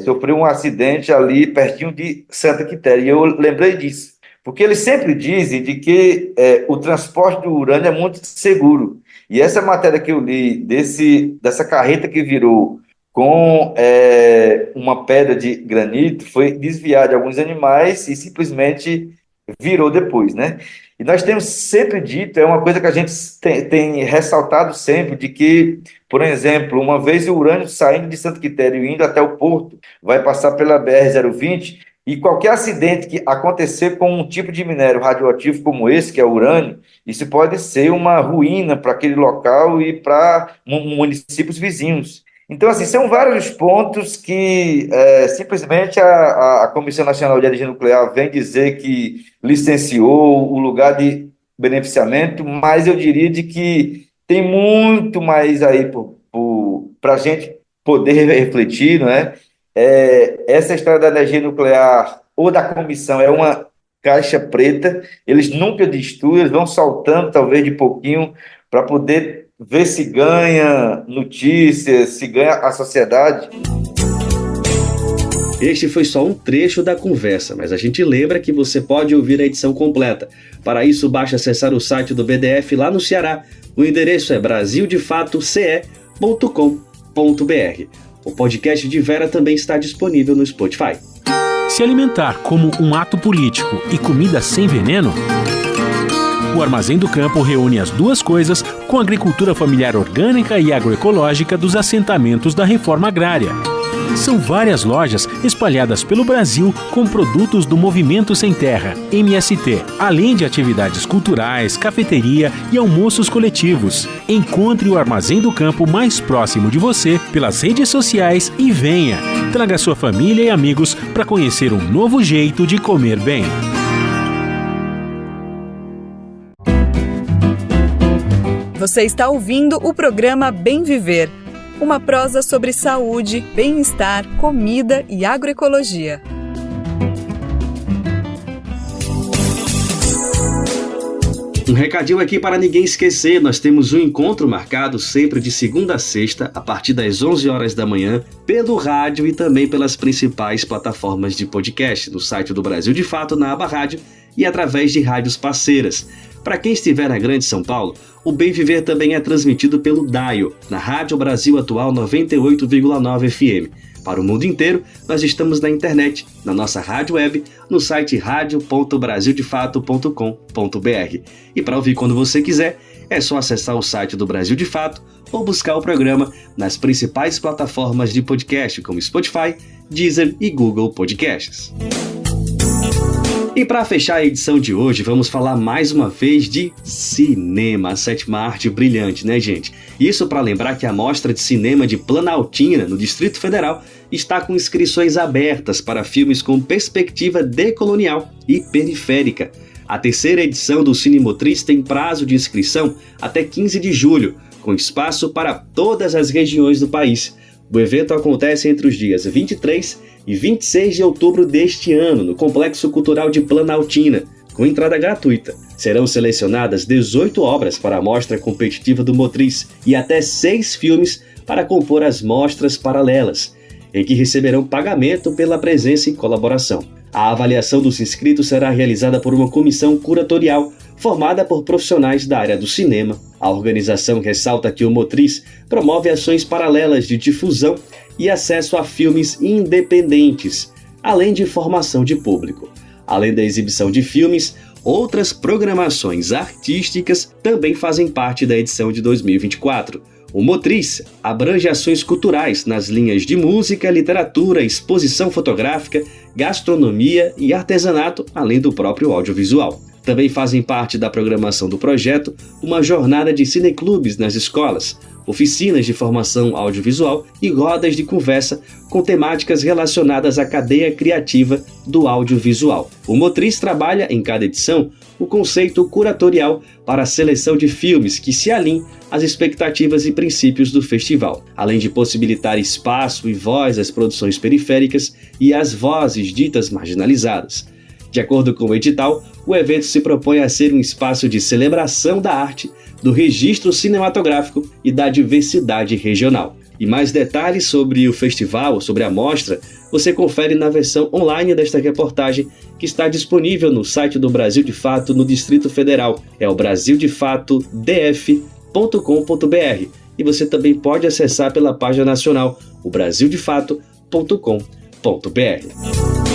sofreu um acidente ali pertinho de Santa Quitéria, e eu lembrei disso, porque eles sempre dizem de que o transporte do urânio é muito seguro, e essa matéria que eu li dessa carreta que virou com uma pedra de granito foi desviar de alguns animais e simplesmente virou depois, né? E nós temos sempre dito, é uma coisa que a gente tem ressaltado sempre, de que, por exemplo, uma vez o urânio saindo de Santa Quitéria e indo até o porto, vai passar pela BR-020, E qualquer acidente que acontecer com um tipo de minério radioativo como esse, que é o urânio, isso pode ser uma ruína para aquele local e para municípios vizinhos. Então, assim, são vários pontos que simplesmente a Comissão Nacional de Energia Nuclear vem dizer que licenciou o lugar de beneficiamento, mas eu diria de que tem muito mais aí para a gente poder refletir, não é? Essa história da energia nuclear ou da comissão é uma caixa preta, eles nunca estudam, eles vão saltando talvez de pouquinho para poder ver se ganha notícias, se ganha a sociedade. Este foi só um trecho da conversa, mas a gente lembra que você pode ouvir a edição completa. Para isso, basta acessar o site do BDF lá no Ceará. O endereço é brasildefato.ce.com.br. O podcast de Vera também está disponível no Spotify. Se alimentar como um ato político e comida sem veneno? O Armazém do Campo reúne as duas coisas com a agricultura familiar orgânica e agroecológica dos assentamentos da reforma agrária. São várias lojas espalhadas pelo Brasil com produtos do Movimento Sem Terra, MST, além de atividades culturais, cafeteria e almoços coletivos. Encontre o Armazém do Campo mais próximo de você pelas redes sociais e venha. Traga sua família e amigos para conhecer um novo jeito de comer bem. Você está ouvindo o programa Bem Viver, uma prosa sobre saúde, bem-estar, comida e agroecologia. Um recadinho aqui para ninguém esquecer, nós temos um encontro marcado sempre de segunda a sexta, a partir das 11 horas da manhã, pelo rádio e também pelas principais plataformas de podcast, no site do Brasil de Fato, na aba rádio e através de rádios parceiras. Para quem estiver na Grande São Paulo, o Bem Viver também é transmitido pelo Daio, na Rádio Brasil Atual 98,9 FM. Para o mundo inteiro, nós estamos na internet, na nossa rádio web, no site radio.brasildefato.com.br. E para ouvir quando você quiser, é só acessar o site do Brasil de Fato ou buscar o programa nas principais plataformas de podcast, como Spotify, Deezer e Google Podcasts. E para fechar a edição de hoje, vamos falar mais uma vez de cinema, a sétima arte brilhante, né, gente? Isso para lembrar que a Mostra de Cinema de Planaltina, no Distrito Federal, está com inscrições abertas para filmes com perspectiva decolonial e periférica. A terceira edição do Cine Motriz tem prazo de inscrição até 15 de julho, com espaço para todas as regiões do país. O evento acontece entre os dias 23 e 26 de outubro deste ano, no Complexo Cultural de Planaltina, com entrada gratuita. Serão selecionadas 18 obras para a mostra competitiva do Motriz e até 6 filmes para compor as mostras paralelas, em que receberão pagamento pela presença e colaboração. A avaliação dos inscritos será realizada por uma comissão curatorial formada por profissionais da área do cinema. A organização ressalta que o Motriz promove ações paralelas de difusão e acesso a filmes independentes, além de formação de público. Além da exibição de filmes, outras programações artísticas também fazem parte da edição de 2024. O Motriz abrange ações culturais nas linhas de música, literatura, exposição fotográfica, gastronomia e artesanato, além do próprio audiovisual. Também fazem parte da programação do projeto uma jornada de cineclubes nas escolas, oficinas de formação audiovisual e rodas de conversa com temáticas relacionadas à cadeia criativa do audiovisual. O Motriz trabalha em cada edição o conceito curatorial para a seleção de filmes que se alinhem às expectativas e princípios do festival, além de possibilitar espaço e voz às produções periféricas e às vozes ditas marginalizadas. De acordo com o edital, o evento se propõe a ser um espaço de celebração da arte, do registro cinematográfico e da diversidade regional. E mais detalhes sobre o festival, sobre a mostra, você confere na versão online desta reportagem, que está disponível no site do Brasil de Fato no Distrito Federal. É o brasildefatodf.com.br. E você também pode acessar pela página nacional, o brasildefato.com.br.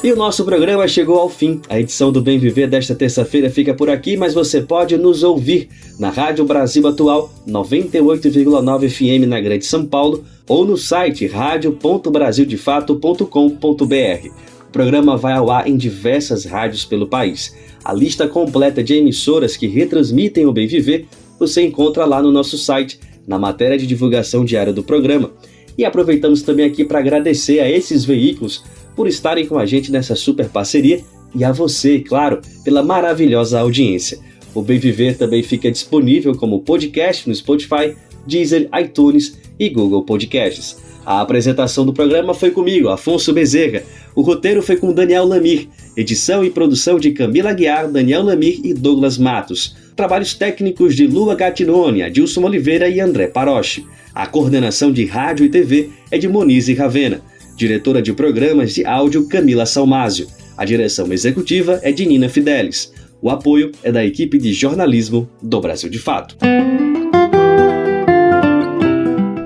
E o nosso programa chegou ao fim. A edição do Bem Viver desta terça-feira fica por aqui, mas você pode nos ouvir na Rádio Brasil Atual, 98,9 FM na Grande São Paulo, ou no site radio.brasildefato.com.br. O programa vai ao ar em diversas rádios pelo país. A lista completa de emissoras que retransmitem o Bem Viver você encontra lá no nosso site, na matéria de divulgação diária do programa. E aproveitamos também aqui para agradecer a esses veículos por estarem com a gente nessa super parceria e a você, claro, pela maravilhosa audiência. O Bem Viver também fica disponível como podcast no Spotify, Deezer, iTunes e Google Podcasts. A apresentação do programa foi comigo, Afonso Bezerra. O roteiro foi com Daniel Lamir. Edição e produção de Camila Aguiar, Daniel Lamir e Douglas Matos. Trabalhos técnicos de Lua Gattinone, Adilson Oliveira e André Paroche. A coordenação de rádio e TV é de Monize Ravena. Diretora de programas de áudio, Camila Salmásio. A direção executiva é de Nina Fidelis. O apoio é da equipe de jornalismo do Brasil de Fato.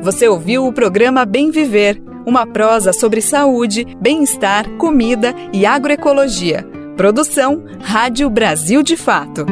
Você ouviu o programa Bem Viver, uma prosa sobre saúde, bem-estar, comida e agroecologia. Produção Rádio Brasil de Fato.